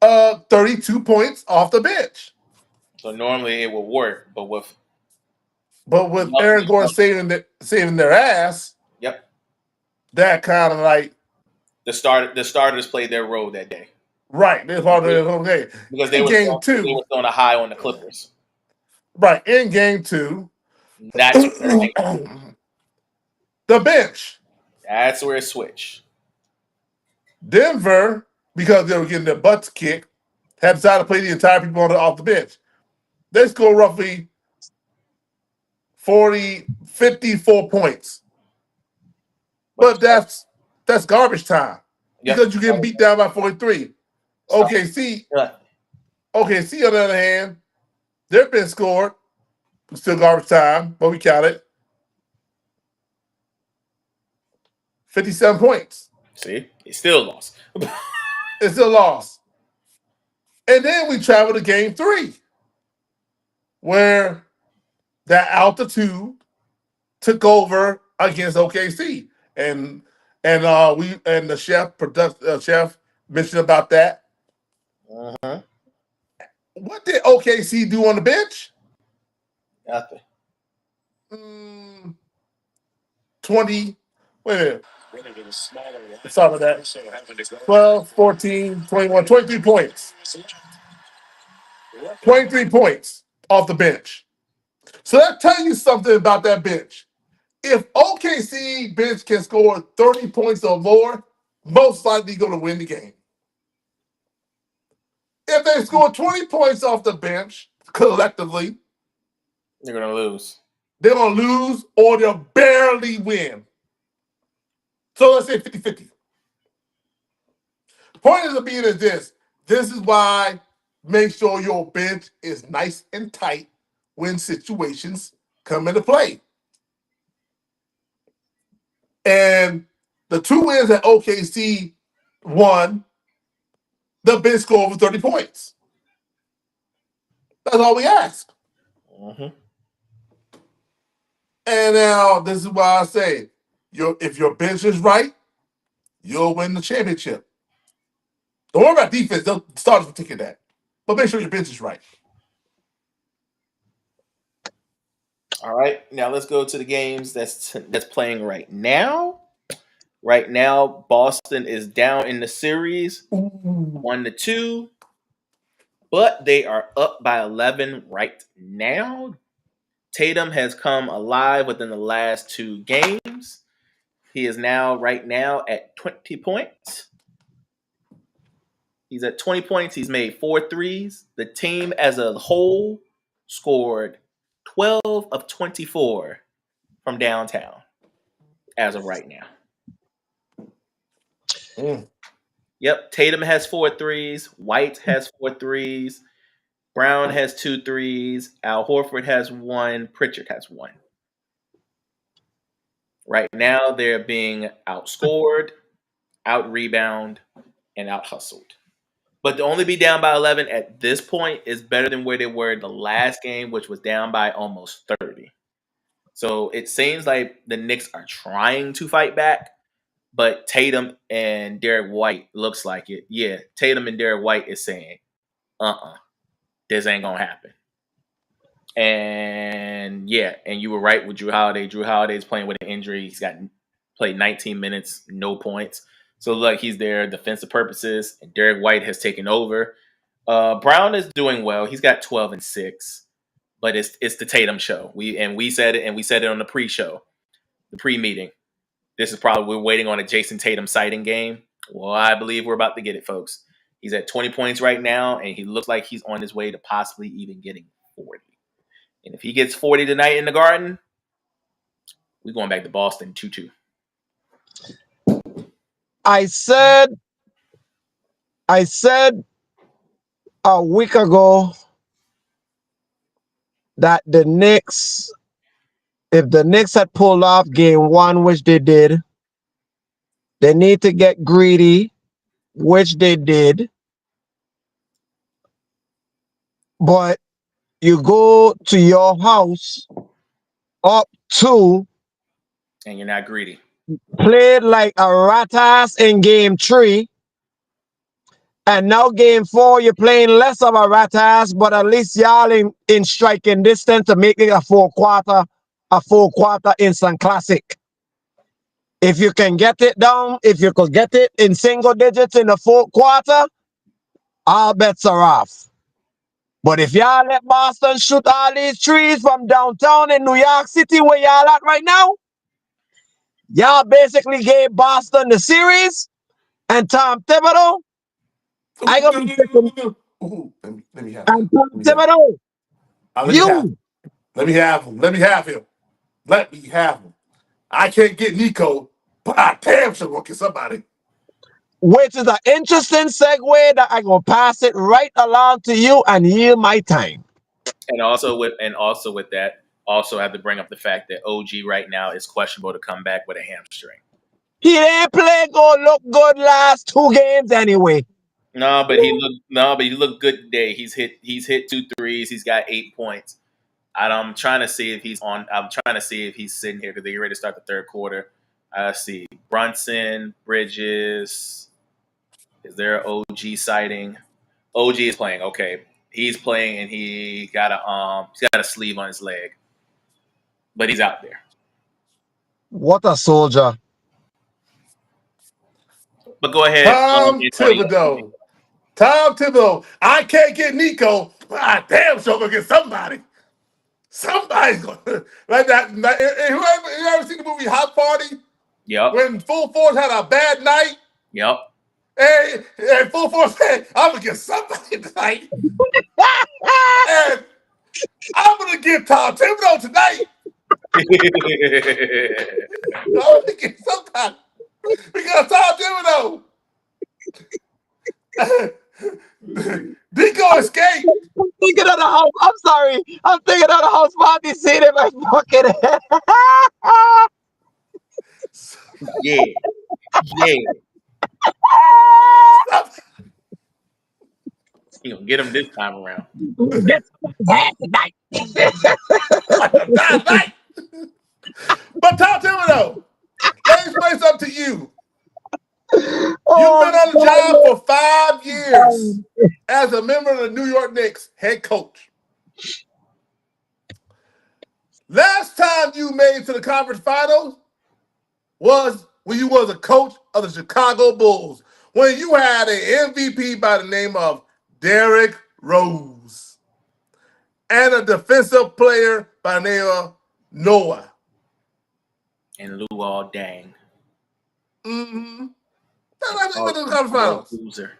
32 points off the bench. So normally it would work, but with Aaron Gordon saving their ass, yep, that kind of like the starters played their role that day. Right, they part of their whole game. Because they were throwing a high on the Clippers. Right, in Game 2, That's the bench. That's where it switched. Denver, because they were getting their butts kicked, had decided to play the entire people off the bench. They scored roughly 54 points. But that's garbage time. Because you're getting beat down by 43. OKC, on the other hand, their bench scored, still garbage time, but we count it, 57 points. See, it still lost. It's still lost. And then we travel to Game 3, where that altitude took over against OKC, and the chef mentioned about that. Uh-huh. What did OKC do on the bench? Nothing. 20. Wait a minute. Sorry about that. 12, 14, 21, 23 points. 23 points off the bench. So that tells you something about that bench. If OKC bench can score 30 points or more, most likely going to win the game. If they score 20 points off the bench collectively, they're going to lose. They're going to lose or they'll barely win. So let's say 50-50. Point of the being is this. This is why make sure your bench is nice and tight when situations come into play. And the 2 wins that OKC won, the bench scored over 30 points. That's all we ask. Mm-hmm. And now this is why I say, if your bench is right, you'll win the championship. Don't worry about defense. They'll starters will take care of that. But make sure your bench is right. All right, now let's go to the games that's playing right now. Right now, Boston is down in the series, 1-2, but they are up by 11 right now. Tatum has come alive within the last 2 games. He is right now at 20 points. He's at 20 points. He's made 4 threes. The team as a whole scored 12 of 24 from downtown as of right now. Yep, Tatum has 4 threes. White has 4 threes. Brown has 2 threes. Al Horford has 1. Pritchard has 1. Right now, they're being outscored, out-rebound, and out-hustled. But to only be down by 11 at this point is better than where they were in the last game, which was down by almost 30. So it seems like the Knicks are trying to fight back, but Tatum and Derek White looks like it. Yeah, Tatum and Derek White is saying, this ain't going to happen. And yeah, and you were right with Drew Holiday. Drew Holiday is playing with an injury. He's played 19 minutes, no points. So look, he's there defensive purposes, and Derek White has taken over. Brown is doing well. He's got 12 and 6, but it's the Tatum show. We said it on the pre-show, the pre-meeting. This is probably we're waiting on a Jason Tatum sighting game. Well, I believe we're about to get it, folks. He's at 20 points right now, and he looks like he's on his way to possibly even getting 40. And if he gets 40 tonight in the Garden, we're going back to Boston 2-2. I said a week ago that the Knicks, if the Knicks had pulled off game 1, which they did, they need to get greedy, which they did. But you go to your house up 2, and you're not greedy. Played like a rat ass in game 3, and now game 4 you're playing less of a rat ass, but at least y'all in striking distance to make it a full quarter instant classic. If you can get it down, if you could get it in single digits in the 4th quarter, all bets are off. But if y'all let Boston shoot all these trees from downtown in New York City where y'all at right now, y'all basically gave Boston the series, and Tom Thibodeau, I gonna be picking. Let me have And him. Tom Thibodeau, Let me have him. Let me have him. I can't get Nico, but I damn sure gonna get somebody. Which is an interesting segue that I'm gonna pass it right along to you and yield my time. And also with that, also have to bring up the fact that OG right now is questionable to come back with a hamstring. He didn't play look good last 2 games anyway. No, but he looked good today. He's hit 2 threes. He's got 8 points. I'm trying to see if he's on. I'm trying to see if he's sitting here because they're ready to start the 3rd quarter. See Brunson, Bridges. Is there an OG sighting? OG is playing. Okay, he's playing, and he got a sleeve on his leg, but he's out there. What a soldier! But go ahead, Tom Thibodeau. I can't get Nico, but I damn sure gonna get somebody. Somebody's gonna like that. You ever seen the movie Hot Party? Yep. When Full Force had a bad night. Yep. And Full Force said, "I'm gonna get somebody tonight." And I'm gonna get Tom Thibodeau tonight. I'm gonna get somebody because Tom Thibodeau. Nico escaped. I'm thinking of the house. I'm sorry. I'm thinking of the house party scene in my fucking head. Yeah. You gonna get him this time around. Get somebody's tonight. But Tom Thibodeau, let me explain something to you. York Knicks head coach. Last time you made it to the conference finals was when you was a coach of the Chicago Bulls, when you had an MVP by the name of Derrick Rose and a defensive player by the name of Noah. And Luol Deng. Mm-hmm. That's what the conference finals. Loser.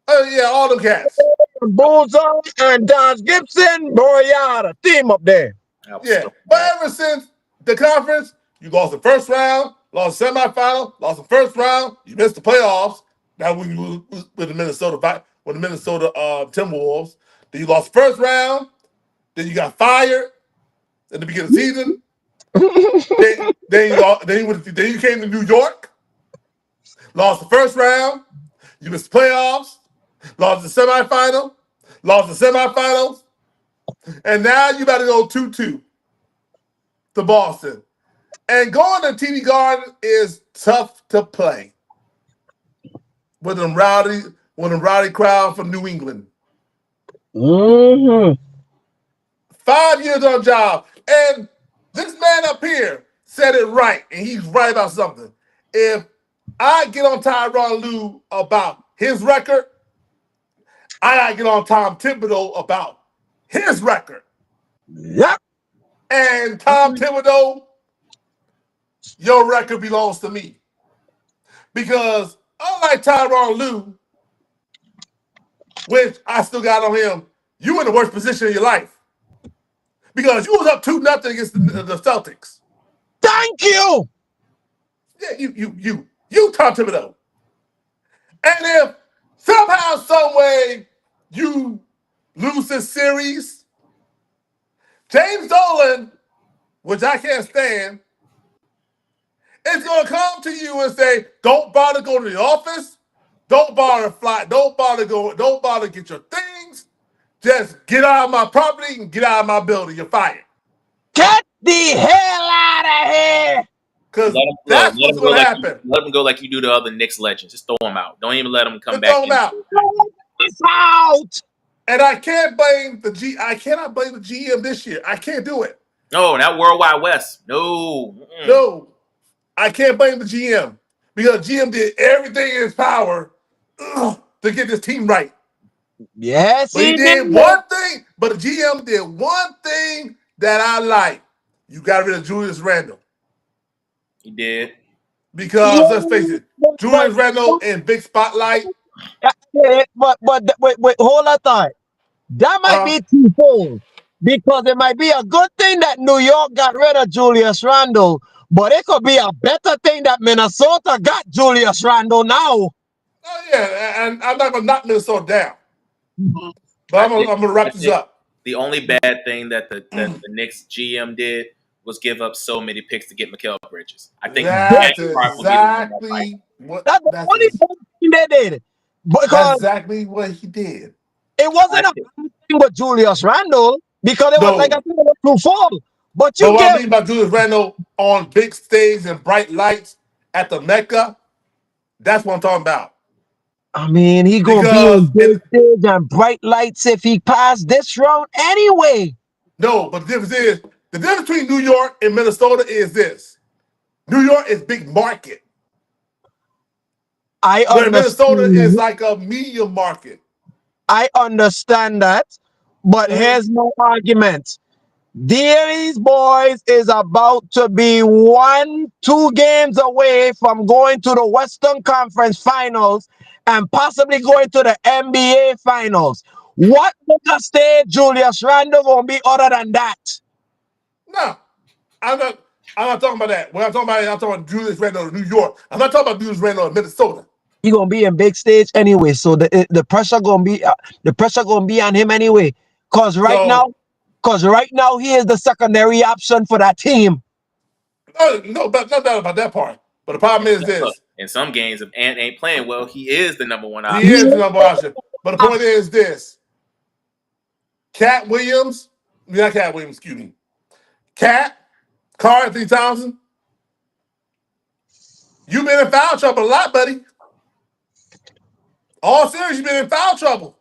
Oh, yeah, all them cats. Bullseye and Dodge Gibson, boy, y'all a team up there. Yeah, but ever since the conference, you lost the first round, lost the semifinal, lost the first round, you missed the playoffs. That when you was with the Minnesota Timberwolves, then you lost the first round, then you got fired at the beginning of the season. then you came to New York, lost the first round, you missed the playoffs, lost the semifinal, lost the semifinals, and now you got to go 2-2 to Boston. And going to TD Garden is tough to play with them rowdy crowd from New England. Mm-hmm. 5 years on job. And this man up here said it right, and he's right about something. If I get on Tyronn Lue about his record, I gotta get on Tom Thibodeau about his record. Yep. And Tom Thibodeau, your record belongs to me. Because unlike Tyronn Lue, which I still got on him, you in the worst position of your life. Because you was up 2-0 against the Celtics. Thank you. Yeah, you Tom Thibodeau. And if somehow, some way, you lose this series, James Dolan, which I can't stand, is going to come to you and say, don't bother go to the office, don't bother fly, don't bother get your things, just get out of my property and get out of my building. You're fired. Get the hell out of here. Because that's what's going to happen. Let them go like you do to other Knicks legends. Just throw them out. Don't even let them come Just back. throw them out. It's out. And I cannot blame the GM this year. I can't do it. No, not Worldwide West. No. Mm-mm. No. I can't blame the GM. Because GM did everything in his power to get this team right. Yes, But he did one thing. But the GM did one thing that I like. You got rid of Julius Randle. He did. Because let's face it, Julius Randle in big spotlight. But wait, hold on thought. That might be twofold. Because it might be a good thing that New York got rid of Julius Randle, but it could be a better thing that Minnesota got Julius Randle now. Oh yeah, and I'm not gonna knock Minnesota down. But I'm gonna wrap this up. The only bad thing that the Knicks GM did was give up so many picks to get Mikal Bridges. I think that's exactly what that's the only thing they did. Because that's exactly what he did. It wasn't a thing with Julius Randle because it was like I said, it was too full. But what I mean by Julius Randle on big stage and bright lights at the Mecca, that's what I'm talking about. I mean, he gonna be on big stage and bright lights if he passed this round anyway. No, but the difference between New York and Minnesota is this. New York is big market. Where Minnesota is like a medium market. I understand that, but here's my argument. These boys is about to be 1-2 games away from going to the Western Conference Finals and possibly going to the NBA Finals. What bigger stage Julius Randle gonna be other than that? No, I'm not talking about that. When I'm talking about Julius Randle in New York. I'm not talking about Julius Randle in Minnesota. He gonna be in big stage anyway, so the pressure gonna be on him anyway. Cause right now he is the secondary option for that team. No doubt about that part. But the problem is this: in some games, if Ant ain't playing well, he is the number one option. He is the number one option. But the point is this: Cat Williams, excuse me. Karl Anthony Townsend, you've been in foul trouble a lot, buddy. All series, you've been in foul trouble.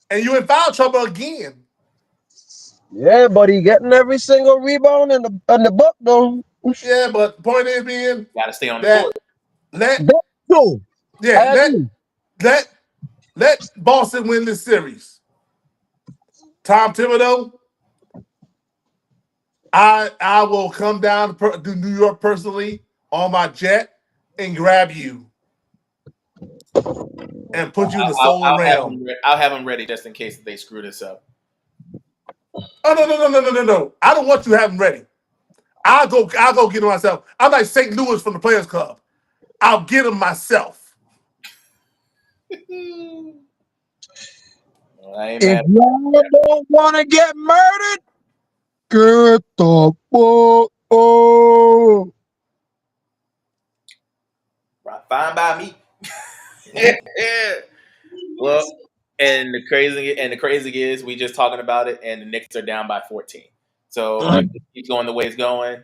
and you in foul trouble again. Yeah, but he getting every single rebound in the book though. Yeah, but the point is being Got to stay on the that court. let That too. yeah I agree. let let Boston win this series. Tom Thibodeau, I will come down to New York personally on my jet and grab you and put you in the solar realm. I'll have them ready just in case they screw this up. Oh no! I don't want you to have them ready. I'll go get them myself. I'm like St. Louis from the Players Club. I'll get them myself. Well, I ain't If mad. y'all don't want to get murdered, get the fuck oh. Fine by me. Well, and the crazy is we just talking about it, and the Knicks are down by 14. So if it keeps going the way it's going,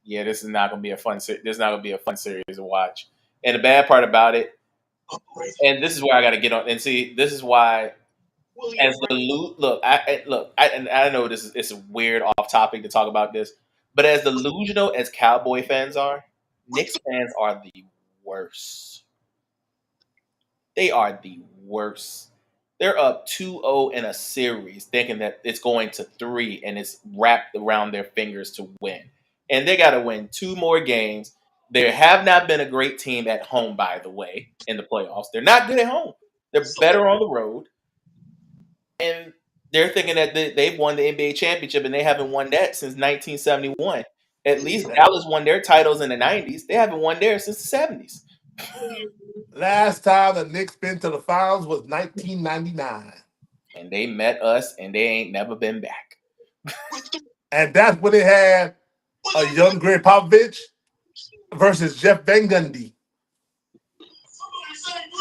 yeah, this is not gonna be a fun. This is not gonna be a fun series to watch. And the bad part about it, and this is where I got to get on and see. This is why, as the and I know it's a weird off topic to talk about this, but as delusional as Cowboy fans are, Knicks fans are the worst. They are the worst. They're up 2-0 in a series, thinking that it's going to 3 and it's wrapped around their fingers to win. And they got to win 2 more games. They have not been a great team at home, by the way, in the playoffs. They're not good at home. They're better on the road. And they're thinking that they've won the NBA championship, and they haven't won that since 1971. At least Dallas won their titles in the 90s. They haven't won theirs since the 70s. Last time the Knicks been to the finals was 1999. And they met us, and they ain't never been back. And that's when they had a young Greg Popovich versus Jeff Van Gundy.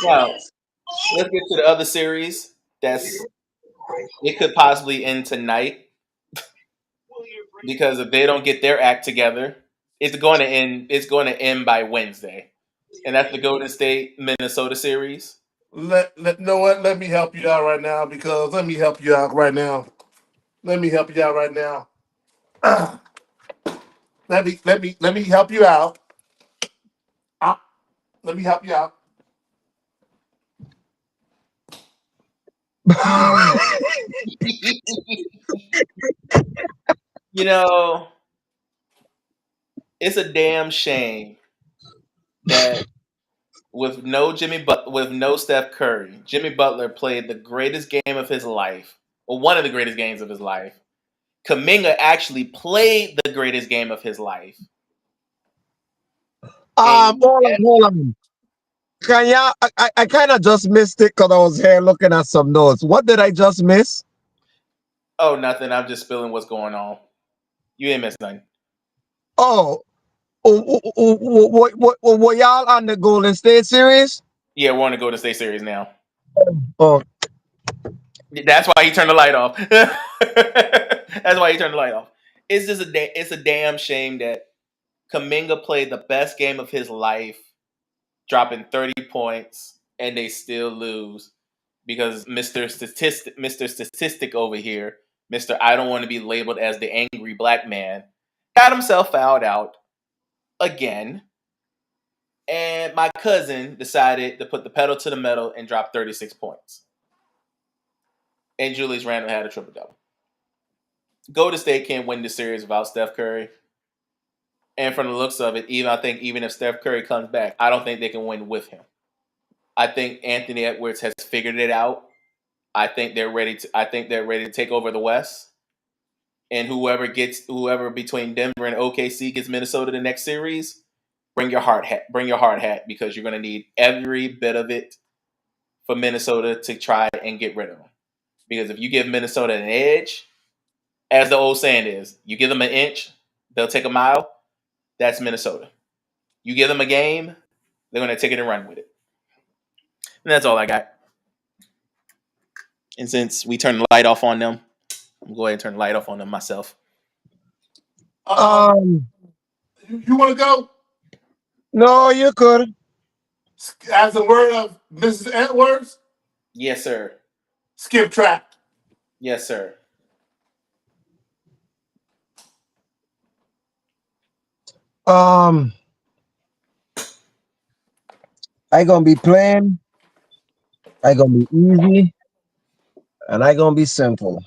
Now, let's get to the other series. It could possibly end tonight because if they don't get their act together, it's going to end. It's going to end by Wednesday, and that's the Golden State Minnesota series. Let know what? Let me help you out right now because let me help you out right now. Let me help you out right now. Let me help you out. Let me help you out. You know, it's a damn shame that with no Steph Curry, Jimmy Butler played the greatest game of his life, or one of the greatest games of his life. Kuminga actually played the greatest game of his life. Hold on. Can ya? I kind of just missed it because I was here looking at some notes. What did I just miss? Oh, nothing. I'm just spilling what's going on. You ain't missed nothing. Oh, what y'all on the Golden State series? Yeah, we're on the Golden State series now. Oh, That's why he turned the light off. That's why he turned the light off. It's a damn shame that Kuminga played the best game of his life, dropping 30 points, and they still lose because Mr. Statistic over here, Mr. I don't want to be labeled as the angry black man, got himself fouled out again. And my cousin decided to put the pedal to the metal and drop 36 points. And Julius Randle had a triple double. Golden State can't win this series without Steph Curry. And from the looks of it, even if Steph Curry comes back, I don't think they can win with him. I think Anthony Edwards has figured it out. I think they're ready to take over the West. And whoever between Denver and OKC gets Minnesota the next series, bring your hard hat because you're going to need every bit of it for Minnesota to try and get rid of them. Because if you give Minnesota an edge, as the old saying is, you give them an inch, they'll take a mile. That's Minnesota. You give them a game, they're going to take it and run with it. And that's all I got. And since we turned the light off on them, I'm going to go ahead and turn the light off on them myself. You want to go? No, you could. As a word of Mrs. Edwards? Yes, sir. Skip track. Yes, sir. I gonna be plain, I gonna be easy, and I gonna be simple.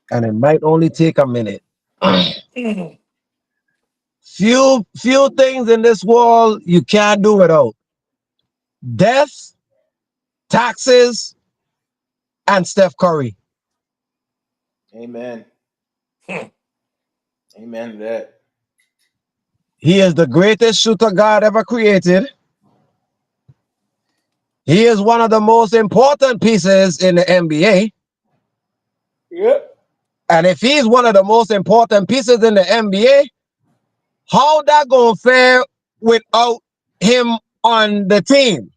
And it might only take a minute. Few things in this world you can't do without: death, taxes, and Steph Curry. Amen. Amen to that. He is the greatest shooter God ever created. He is one of the most important pieces in the NBA. Yep. And if he's one of the most important pieces in the NBA, how that gonna fare without him on the team?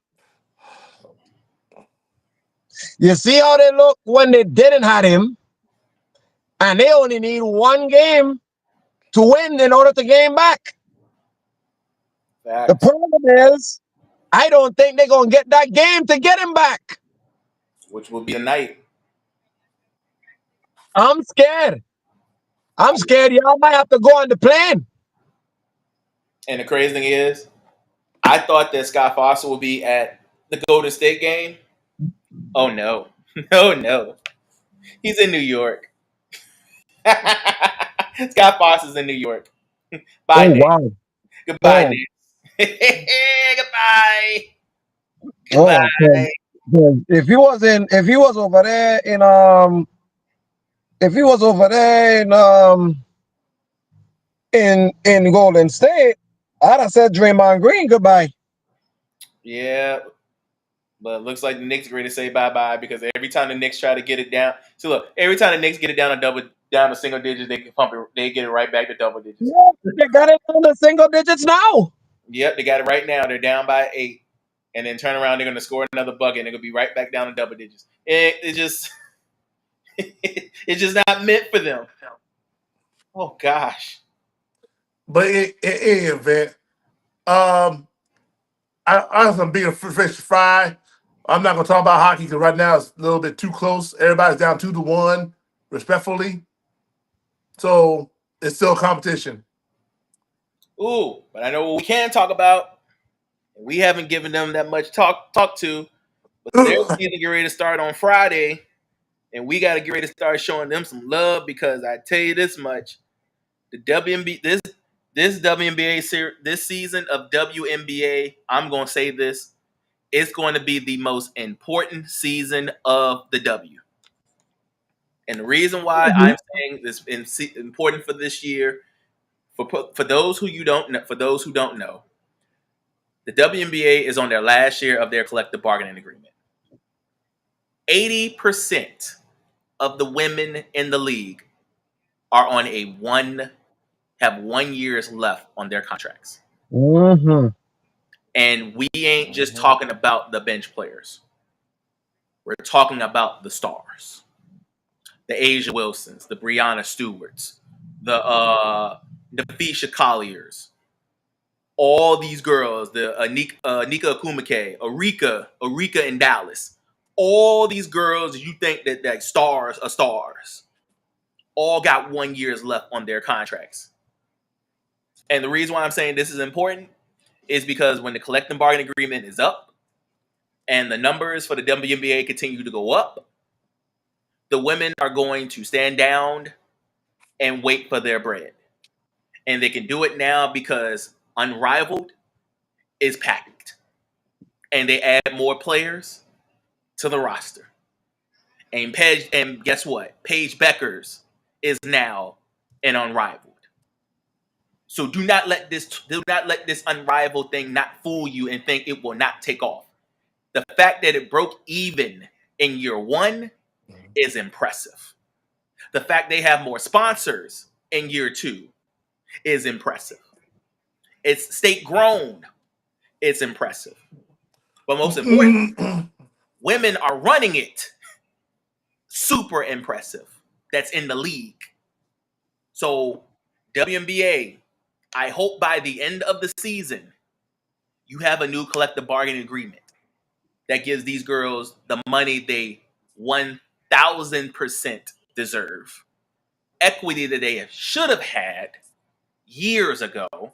You see how they look when they didn't have him, and they only need one game to win in order to gain back. The Facts. problem is, I don't think they're gonna get that game to get him back. Which will be tonight. I'm scared. I'm scared y'all might have to go on the plane. And the crazy thing is, I thought that Scott Foster would be at the Golden State game. Oh no. No, no. He's in New York. Scott Foster's in New York. Bye, Oh Nick. wow. Goodbye, Oh, Nick. Goodbye. oh. Goodbye. If he was over there in Golden State, I'd have said Draymond Green goodbye. Yeah, but it looks like the Knicks are ready to say bye-bye because every time the Knicks try to get it down, so look, every time the Knicks get it down to single digits, they can pump it, they get it right back to double digits. Yeah, they got it on the single digits now. Yep, they got it right now. They're down by 8, and then turn around, they're going to score another bucket, and they're going to be right back down to double digits. It just, it's just not meant for them. Oh gosh. But in any event, I I'm being a fish fry. I'm not gonna talk about hockey because right now it's a little bit too close. Everybody's down 2-1, respectfully. So it's still a competition. Ooh, but I know what we can talk about. We haven't given them that much talk to, but their season get ready to start on Friday. And we got to get ready to start showing them some love because I tell you this much: the WNBA, this WNBA this season of WNBA, I'm gonna say this, it's going to be the most important season of the W. And the reason why I'm saying this is important for this year, for those who don't know, the WNBA is on their last year of their collective bargaining agreement. 80% of the women in the league are on have 1 years left on their contracts. Mm-hmm. And we ain't just talking about the bench players. We're talking about the stars. The Asia Wilsons, the Brianna Stewarts, the Nafisha Colliers, all these girls, the Nika Akumake, Arika in Dallas. All these girls you think that stars are stars, all got 1 year's left on their contracts. And the reason why I'm saying this is important is because when the collective bargaining agreement is up and the numbers for the WNBA continue to go up, the women are going to stand down and wait for their bread. And they can do it now because Unrivaled is packed. And they add more players to the roster. And guess what? Paige Beckers is now an Unrivaled. So do not let this Unrivaled thing not fool you and think it will not take off. The fact that it broke even in year 1 is impressive. The fact they have more sponsors in year 2 is impressive. It's state grown. It's impressive. But most important, women are running it. Super impressive. That's in the league. So WNBA, I hope by the end of the season, you have a new collective bargaining agreement that gives these girls the money they 1000% deserve. Equity that they should have had years ago.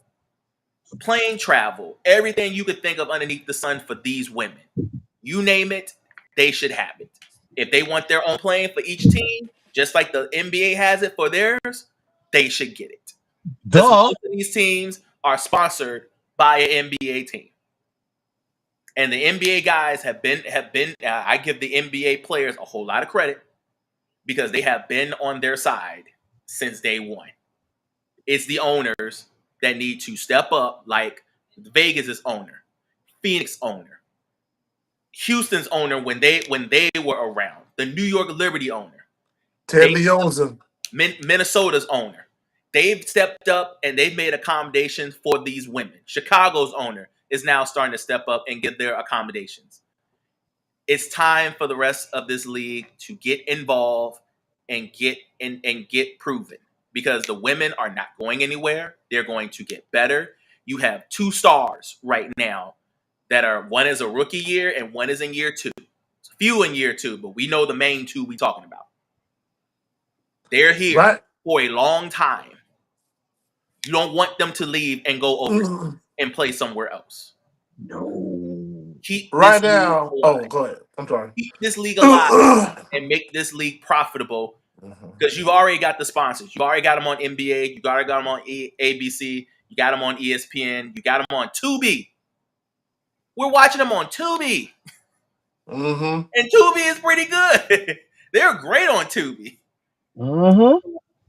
Plane travel, everything you could think of underneath the sun for these women. You name it, they should have it. If they want their own plane for each team, just like the NBA has it for theirs, they should get it. Because Duh. most of these teams are sponsored by an NBA team. And the NBA guys have been. I give the NBA players a whole lot of credit because they have been on their side since day one. It's the owners that need to step up, like Vegas's owner, Phoenix owner, Houston's owner when they were around, the New York Liberty owner, Ted Leonson, Minnesota's owner. They've stepped up and they've made accommodations for these women. Chicago's owner is now starting to step up and give their accommodations. It's time for the rest of this league to get involved and get proven, because the women are not going anywhere. They're going to get better. You have 2 stars right now that are, one is a rookie year and one is in year 2. It's few in year 2, but we know the main 2 we talking about. They're here for a long time. You don't want them to leave and go over and play somewhere else. No. Keep right this now. league Oh, alive. go ahead. I'm sorry. Keep this league alive and make this league profitable, because you've already got the sponsors. You already got them on NBA. You already got them on ABC. You got them on ESPN. You got them on Tubi. We're watching them on Tubi. Mm-hmm. And Tubi is pretty good. They're great on Tubi. Mm-hmm.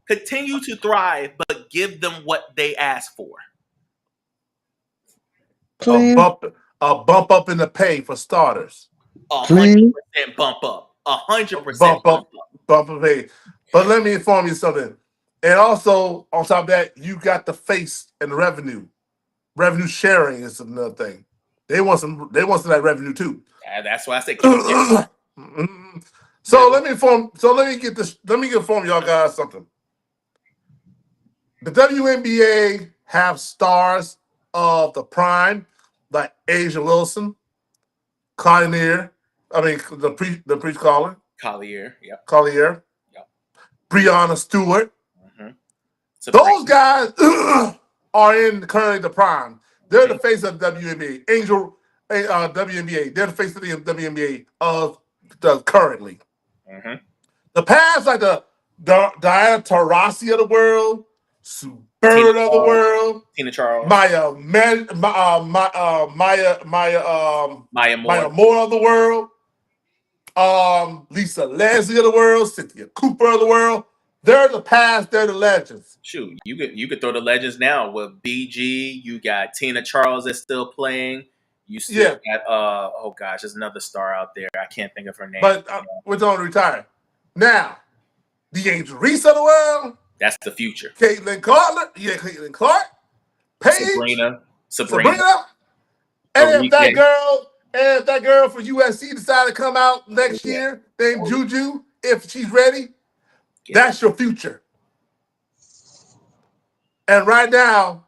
Continue to thrive, but give them what they ask for. Please. A bump up in the pay for starters. 100% bump up. 100% Bump up pay. But let me inform you something. And also, on top of that, you got the face and revenue. Revenue sharing is another thing. They want some of that revenue too. That's why I said keep it. Let me inform y'all guys something. The WNBA have stars of the prime, like Asia Wilson, the preach caller. Collier, yep. Collier. Yep. Breonna Stewart. Mm-hmm. Those guys are in currently the prime. They're the face of the WNBA. WNBA. They're the face of the WNBA currently. Mm-hmm. The past, like the Diana Taurasi of the world, Sue Bird of the world, Tina Charles, Maya Moore of the world, Lisa Leslie of the world, Cynthia Cooper of the world. They're the past, they're the legends. Shoot, you could throw the legends now with BG. You got Tina Charles that's still playing. You still got there's another star out there. I can't think of her name. But we're going to retire. Now, the Angel Reese of the world. That's the future. Caitlin Clark. Paige. Sabrina. And if that girl for USC decided to come out next year, named Juju, if she's ready, that's your future. And right now,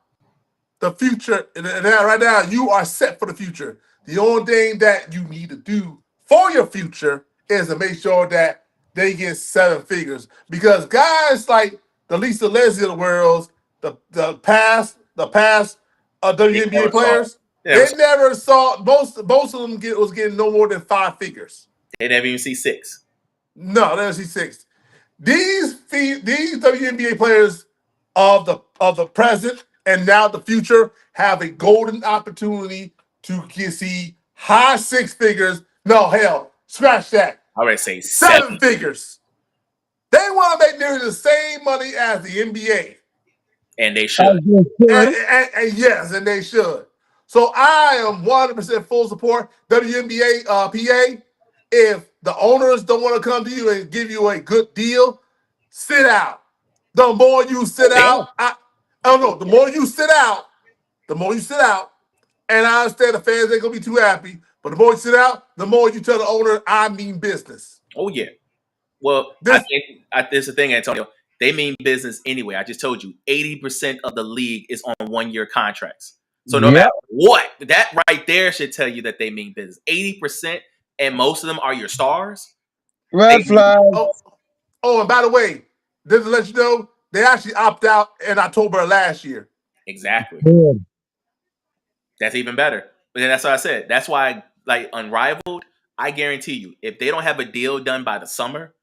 the future, right now, you are set for the future. The only thing that you need to do for your future is to make sure that they get 7 figures. Because guys like the Lisa Leslie of the world, the past WNBA players, they never saw, most of them was getting no more than 5 figures. They never even see 6. No, they never see 6. These WNBA players of the present and now the future have a golden opportunity to see high 6 figures. No, hell, scratch that. I would say 7 figures. They want to make nearly the same money as the NBA. And they should. And yes, and they should. So I am 100% full support. WNBA PA, if the owners don't want to come to you and give you a good deal, sit out. The more you sit out, the more you sit out, and I understand the fans ain't going to be too happy, but the more you sit out, the more you tell the owner, I mean business. Oh, yeah. Well, I think there's the thing, Antonio. They mean business anyway. I just told you, 80% of the league is on 1-year contracts. So no matter what, that right there should tell you that they mean business. 80%, and most of them are your stars. Red flag. Oh, and by the way, just to let you know, they actually opt out in October of last year. Exactly. Good. That's even better. But then that's what I said. That's why, like Unrivaled, I guarantee you, if they don't have a deal done by the summer,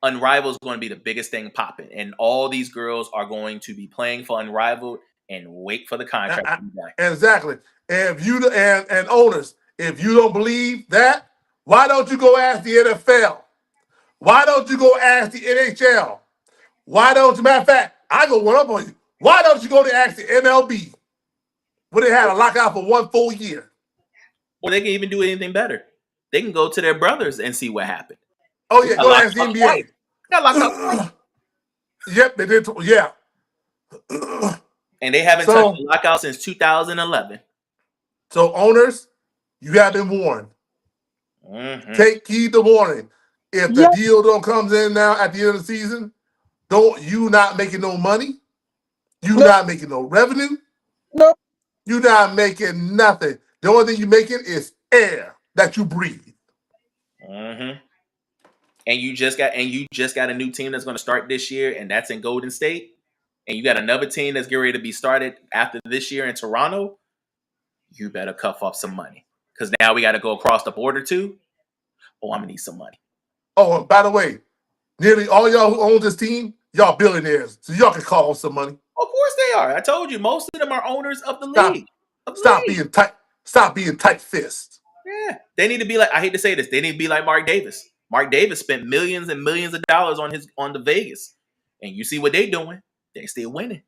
Unrivaled is going to be the biggest thing popping, and all these girls are going to be playing for Unrivaled and wait for the contract to be done. Exactly. And if you and owners, if you don't believe that, why don't you go ask the NFL? Why don't you go ask the NHL? Why don't you? Matter of fact, I go one up on you. Why don't you go to ask the MLB? Where they had a lockout for 1 full year. Or they can even do anything better. They can go to their brothers and see what happened. Oh yeah, go ask the NBA. Got locked up twice. Yep, they did. Yeah. And they haven't touched the lockout since 2011. So owners, you have been warned. Mm-hmm. Take heed to warning. If the deal don't comes in now at the end of the season, you not making no money. You not making no revenue. Nope. You not making nothing. The only thing you making is air that you breathe. Mm-hmm. And you just got a new team that's going to start this year, and that's in Golden State. And you got another team that's getting ready to be started after this year in Toronto. You better cuff up some money, because now we got to go across the border too. Oh, I'm gonna need some money. Oh, and by the way, nearly all y'all who own this team, y'all billionaires, so y'all can call some money. Of course they are. I told you, most of them are owners of the league. Stop being tight. Stop being tight-fisted. Yeah, they need to be like. I hate to say this. They need to be like Mark Davis. Mark Davis spent millions and millions of dollars on the Vegas, and you see what they doing. They still winning.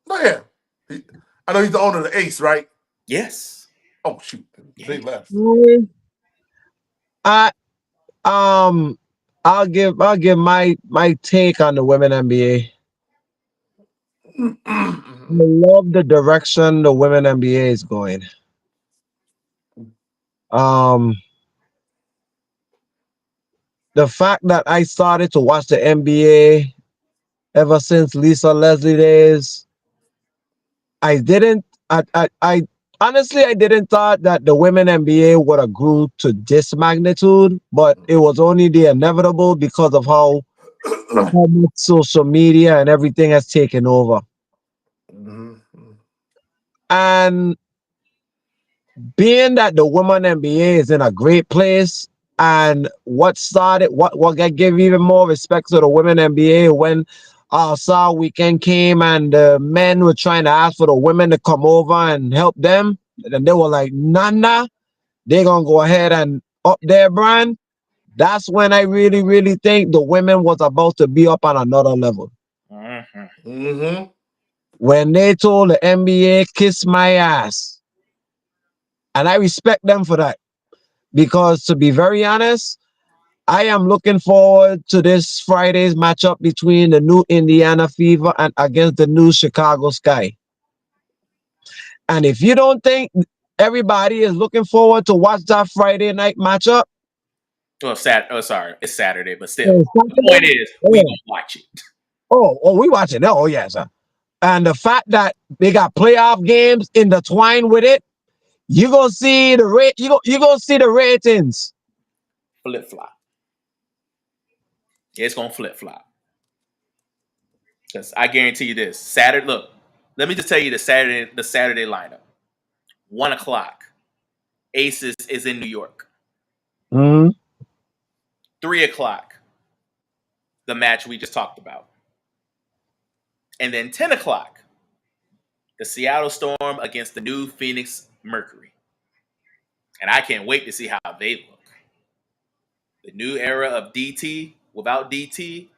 Oh yeah, I know he's the owner of the Ace, right? Yes. Oh shoot, they left. I'll give my take on the women NBA. I love the direction the women NBA is going. The fact that I started to watch the NBA ever since Lisa Leslie days, I honestly I didn't thought that the women NBA would have grew to this magnitude, but it was only the inevitable because of how much social media and everything has taken over. And being that the women NBA is in a great place, and what gave even more respect to the women NBA when All-Star weekend came and the men were trying to ask for the women to come over and help them, and they were like, nah, they're gonna go ahead and up their brand. That's when I really, really think the women was about to be up on another level. When they told the NBA, kiss my ass. And I respect them for that. Because to be very honest, I am looking forward to this Friday's matchup between the new Indiana Fever and against the new Chicago Sky. And if you don't think everybody is looking forward to watch that Friday night matchup, Well, sorry, it's Saturday, but still, the point is we gonna watch it. Oh, we watch it. Oh, yes. And the fact that they got playoff games intertwined with it, you gonna see you gonna see the ratings flip flop. It's gonna flip flop. Because I guarantee you this Saturday. Look, let me just tell you the Saturday lineup. 1 o'clock. Aces is in New York. 3 o'clock. The match we just talked about. And then 10 o'clock. The Seattle Storm against the new Phoenix Mercury. And I can't wait to see how they look. The new era of DT without DT,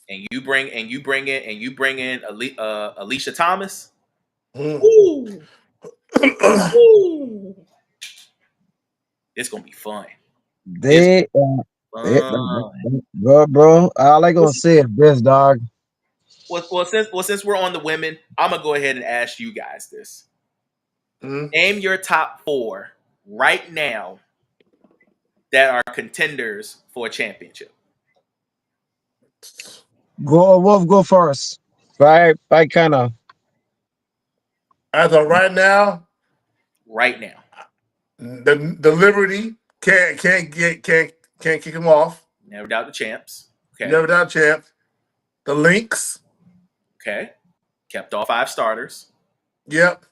and you bring in Alicia Thomas. Ooh. Ooh. It's gonna be fun. Bro. All I gonna say is this, dog. Well, since we're on the women, I'm gonna go ahead and ask you guys this. Name your top 4 right now that are contenders for a championship. Go, Wolf, go first. I kind of. As of right now, Right now, the Liberty can't Can't kick them off. Never doubt the champs. Okay. Never doubt champ. The Lynx. Okay. Kept all 5 starters. Yep.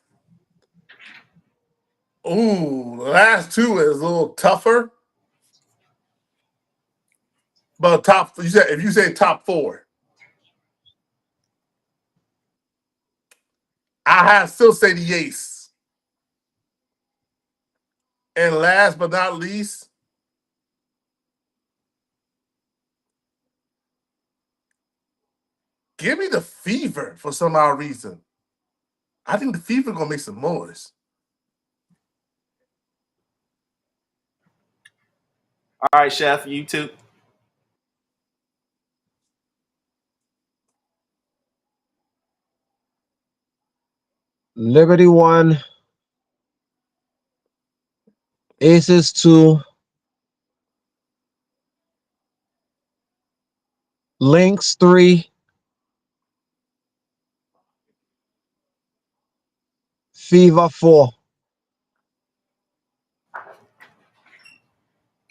Ooh, the last 2 is a little tougher. But if you say top 4, I still say the Ace. And last but not least, give me the Fever for some odd reason. I think the Fever gonna make some noise. All right, Chef, you too. Liberty 1, Aces 2, Lynx 3, Fever 4.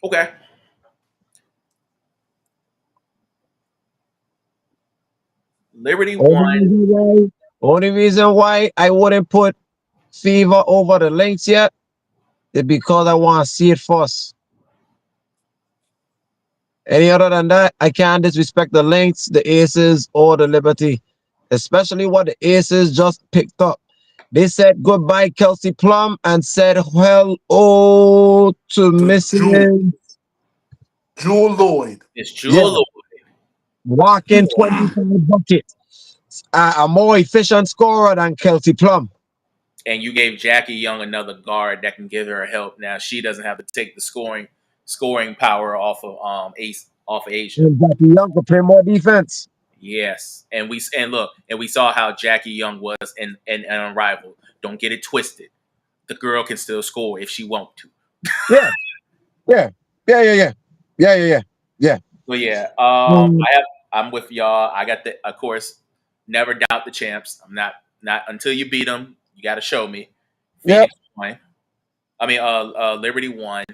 Okay. Liberty won. Only reason why I wouldn't put Fever over the Lynx yet is because I want to see it first. Any other than that, I can't disrespect the Lynx, the Aces, or the Liberty, especially what the Aces just picked up. They said goodbye, Kelsey Plum, and said hello to missing Jewel Lloyd. It's yeah, Jewel Lloyd. walking 25 buckets. A more efficient scorer than Kelsey Plum. And you gave Jackie Young another guard that can give her help. Now she doesn't have to take the scoring power off of Asia. And Jackie Young could play more defense. Yes, and we saw how Jackie Young was in Unrivaled. Don't get it twisted. The girl can still score if she want to. Yeah, yeah, yeah, yeah, yeah, yeah, yeah, yeah. But yeah, I'm with y'all. I got of course, never doubt the champs. I'm not until you beat them. You got to show me. Phoenix won. I mean, Liberty won.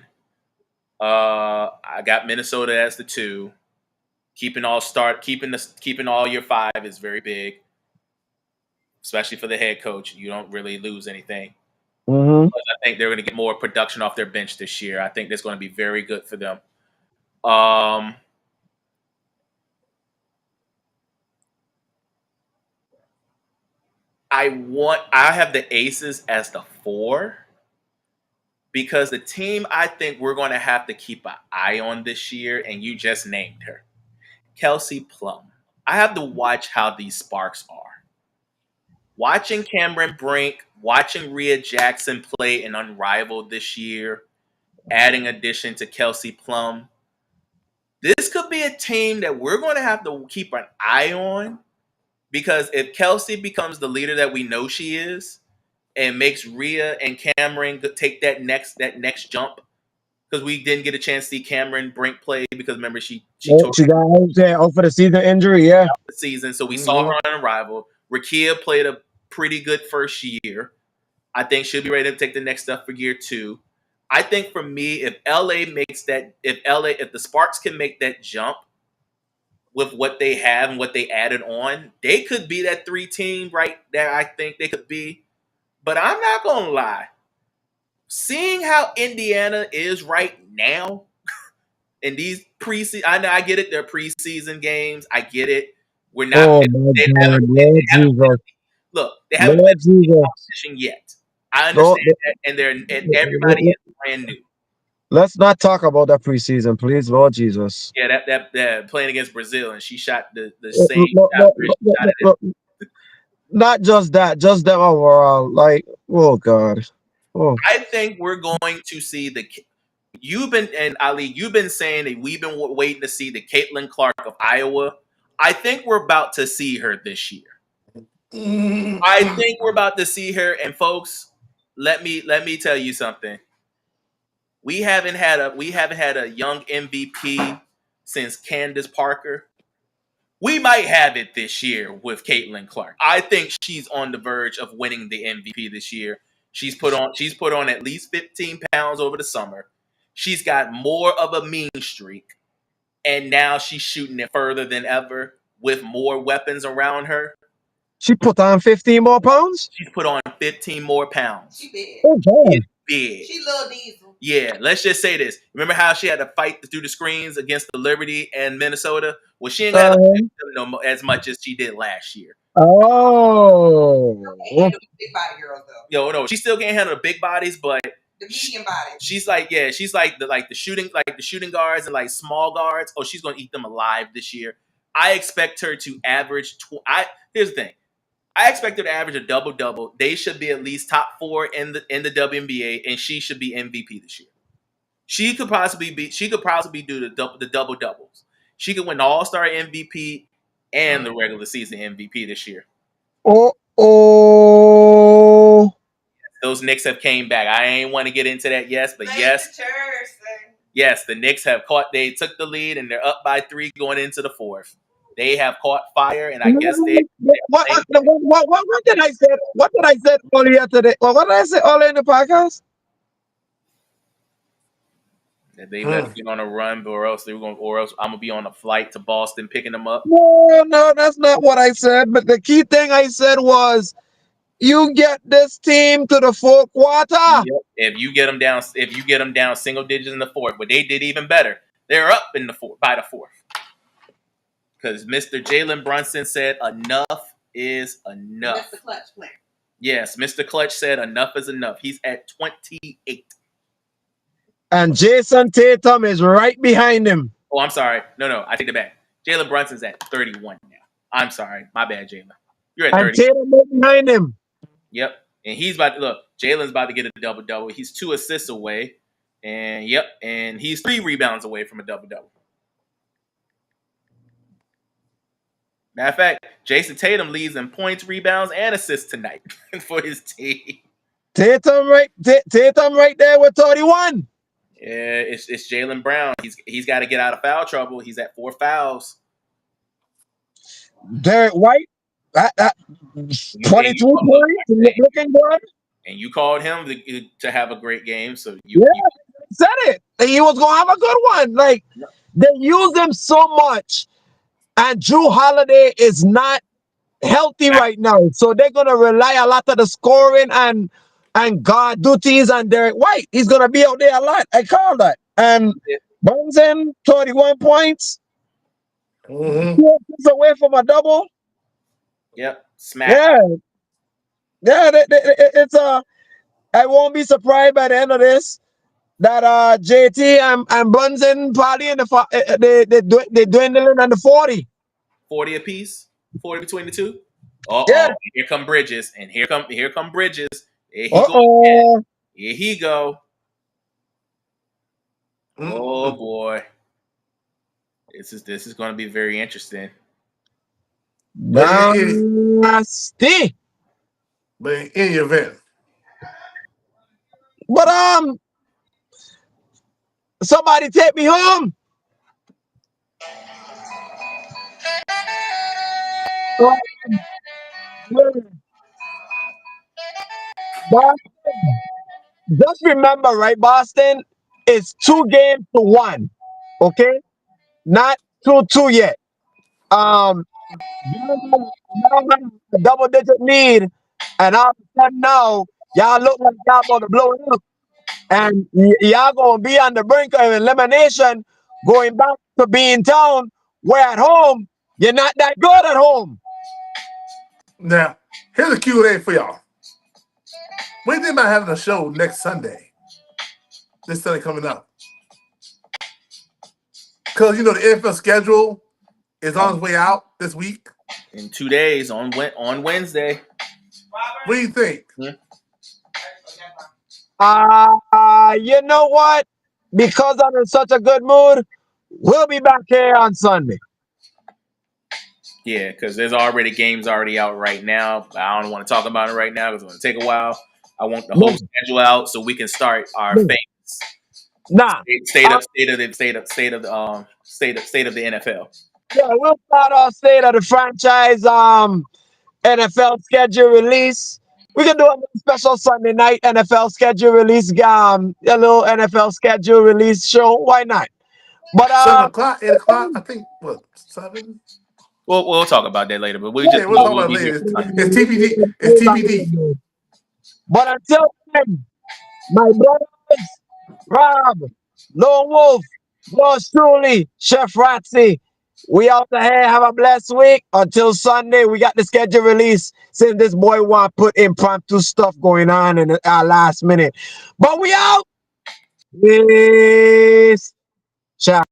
I got Minnesota as the 2. Keeping all your 5 is very big, especially for the head coach. You don't really lose anything. Mm-hmm. I think they're going to get more production off their bench this year. I think that's going to be very good for them. I have the Aces as the 4 because the team I think we're going to have to keep an eye on this year, and you just named her, Kelsey Plum. I have to watch how these Sparks are. Watching Cameron Brink, watching Rhea Jackson play in Unrivaled this year, adding addition to Kelsey Plum. This could be a team that we're going to have to keep an eye on because if Kelsey becomes the leader that we know she is and makes Rhea and Cameron take that next jump, because we didn't get a chance to see Cameron Brink play because remember she tore out for the season injury, yeah. the season, so we saw her on Unrivaled. Rakia played a pretty good first year. I think she'll be ready to take the next step for year 2. I think for me, if the Sparks can make that jump with what they have and what they added on, they could be that 3 team right there. I think they could be. But I'm not going to lie. Seeing how Indiana is right now in these preseason, I know I get it. They're preseason games. I get it. We're not. Oh my God, Lord Jesus. Look, they haven't been in competition yet. I understand that, and everybody is brand new. Let's not talk about that preseason, please, Lord Jesus. Yeah, that playing against Brazil, and she shot the same shot. Not just that, just them overall. Like, oh God. Oh. I think we're going to see you've been saying that we've been waiting to see the Caitlin Clark of Iowa. I think we're about to see her this year. I think we're about to see her, and folks, let me tell you something. We haven't had a young MVP since Candace Parker. We might have it this year with Caitlin Clark. I think she's on the verge of winning the MVP this year. She's put on at least 15 pounds over the summer. she's got more of a mean streak, and now she's shooting it further than ever with more weapons around her. She put on 15 more pounds? She's put on 15 more pounds. She big. Oh, God. Big. She little Diesel. Yeah, let's just say this. Remember how she had to fight through the screens against the Liberty and Minnesota? Well, she ain't got to fight them as much as she did last year. Oh. And the big body girls though. No, she still can't handle the big bodies, but the medium bodies. She's like the shooting guards and like small guards. Oh, she's gonna eat them alive this year. I expect her to average. Here's the thing. I expect her to average a double-double. They should be at least top 4 in the WNBA, and she should be MVP this year. She could possibly do the double-doubles. She could win the All-Star MVP and the regular season MVP this year. Oh. Those Knicks have came back. I ain't want to get into that, but the Knicks have caught. They took the lead and they're up by 3 going into the 4th. They have caught fire, and I guess What did I say? What did I say earlier today? What did I say earlier in the podcast? That they better get on a run, or else I'm gonna be on a flight to Boston picking them up. No, that's not what I said. But the key thing I said was, you get this team to the 4th quarter. Yep. If you get them down single digits in the 4th, but they did even better. They're up in the 4th by the 4th. Because Mr. Jalen Brunson said enough is enough. Mr. Clutch player. Yes, Mr. Clutch said enough is enough. He's at 28. And Jason Tatum is right behind him. Oh, I'm sorry. No, I take it back. Jalen Brunson's at 31 now. I'm sorry. My bad, Jalen. You're at 30. And Tatum is behind him. Yep. And he's about to look. Jalen's about to get a double-double. He's 2 assists away. And and he's 3 rebounds away from a double-double. Matter of fact, Jason Tatum leads in points, rebounds, and assists tonight for his team. Tatum right there with 31. Yeah, it's Jaylen Brown. He's got to get out of foul trouble. He's at 4 fouls. Derek White, 22 points, looking good. And you called him to have a great game, so said it. He was gonna have a good one. Like, they use him so much, and Drew Holiday is not healthy right now, so they're gonna rely a lot of the scoring and guard duties on Derek White. He's gonna be out there a lot. I call that. And Bunsen, 31 points. 2 points away from a double. Yep. Smack. Yeah. It's I won't be surprised by the end of this that JT and Bunsen probably in the they dwindling on the 40. 40 apiece. 40 between the two. Here come Bridges, and here come Bridges. Here he go. Oh boy. This is going to be very interesting. Nasty. But in any event. But somebody take me home. Boston. Just remember, right? Boston is 2 games to 1. Okay, not 2-2 yet. Now have a double-digit lead, and all of a sudden now y'all look like y'all about to blow it up, and y'all gonna be on the brink of elimination, going back to being town. Where at home you're not that good at home. Now, here's a Q&A for y'all. What do you think about having a show next Sunday? This Sunday coming up. Because, the NFL schedule is on its way out this week. In 2 days, on Wednesday. What do you think? You know what? Because I'm in such a good mood, we'll be back here on Sunday. Yeah, because there's already games already out right now. I don't want to talk about it right now because it's going to take a while. I want the whole schedule out so we can start our famous state of the NFL. Yeah, we'll start our state of the franchise NFL schedule release. We can do a special Sunday night NFL schedule release, a little NFL schedule release show. Why not? But 7 o'clock, 8 o'clock. I think what 7? We'll talk about that later. But Yeah, we'll talk we'll about it be here later. for Sunday. It's TBD. It's TBD. But until then, my brothers, Rob, Lone Wolf, yours truly, Chefrazzi. We out the here. Have a blessed week. Until Sunday, we got the schedule release. Since this boy want to put impromptu stuff going on in our last minute. But we out. Peace. Ciao.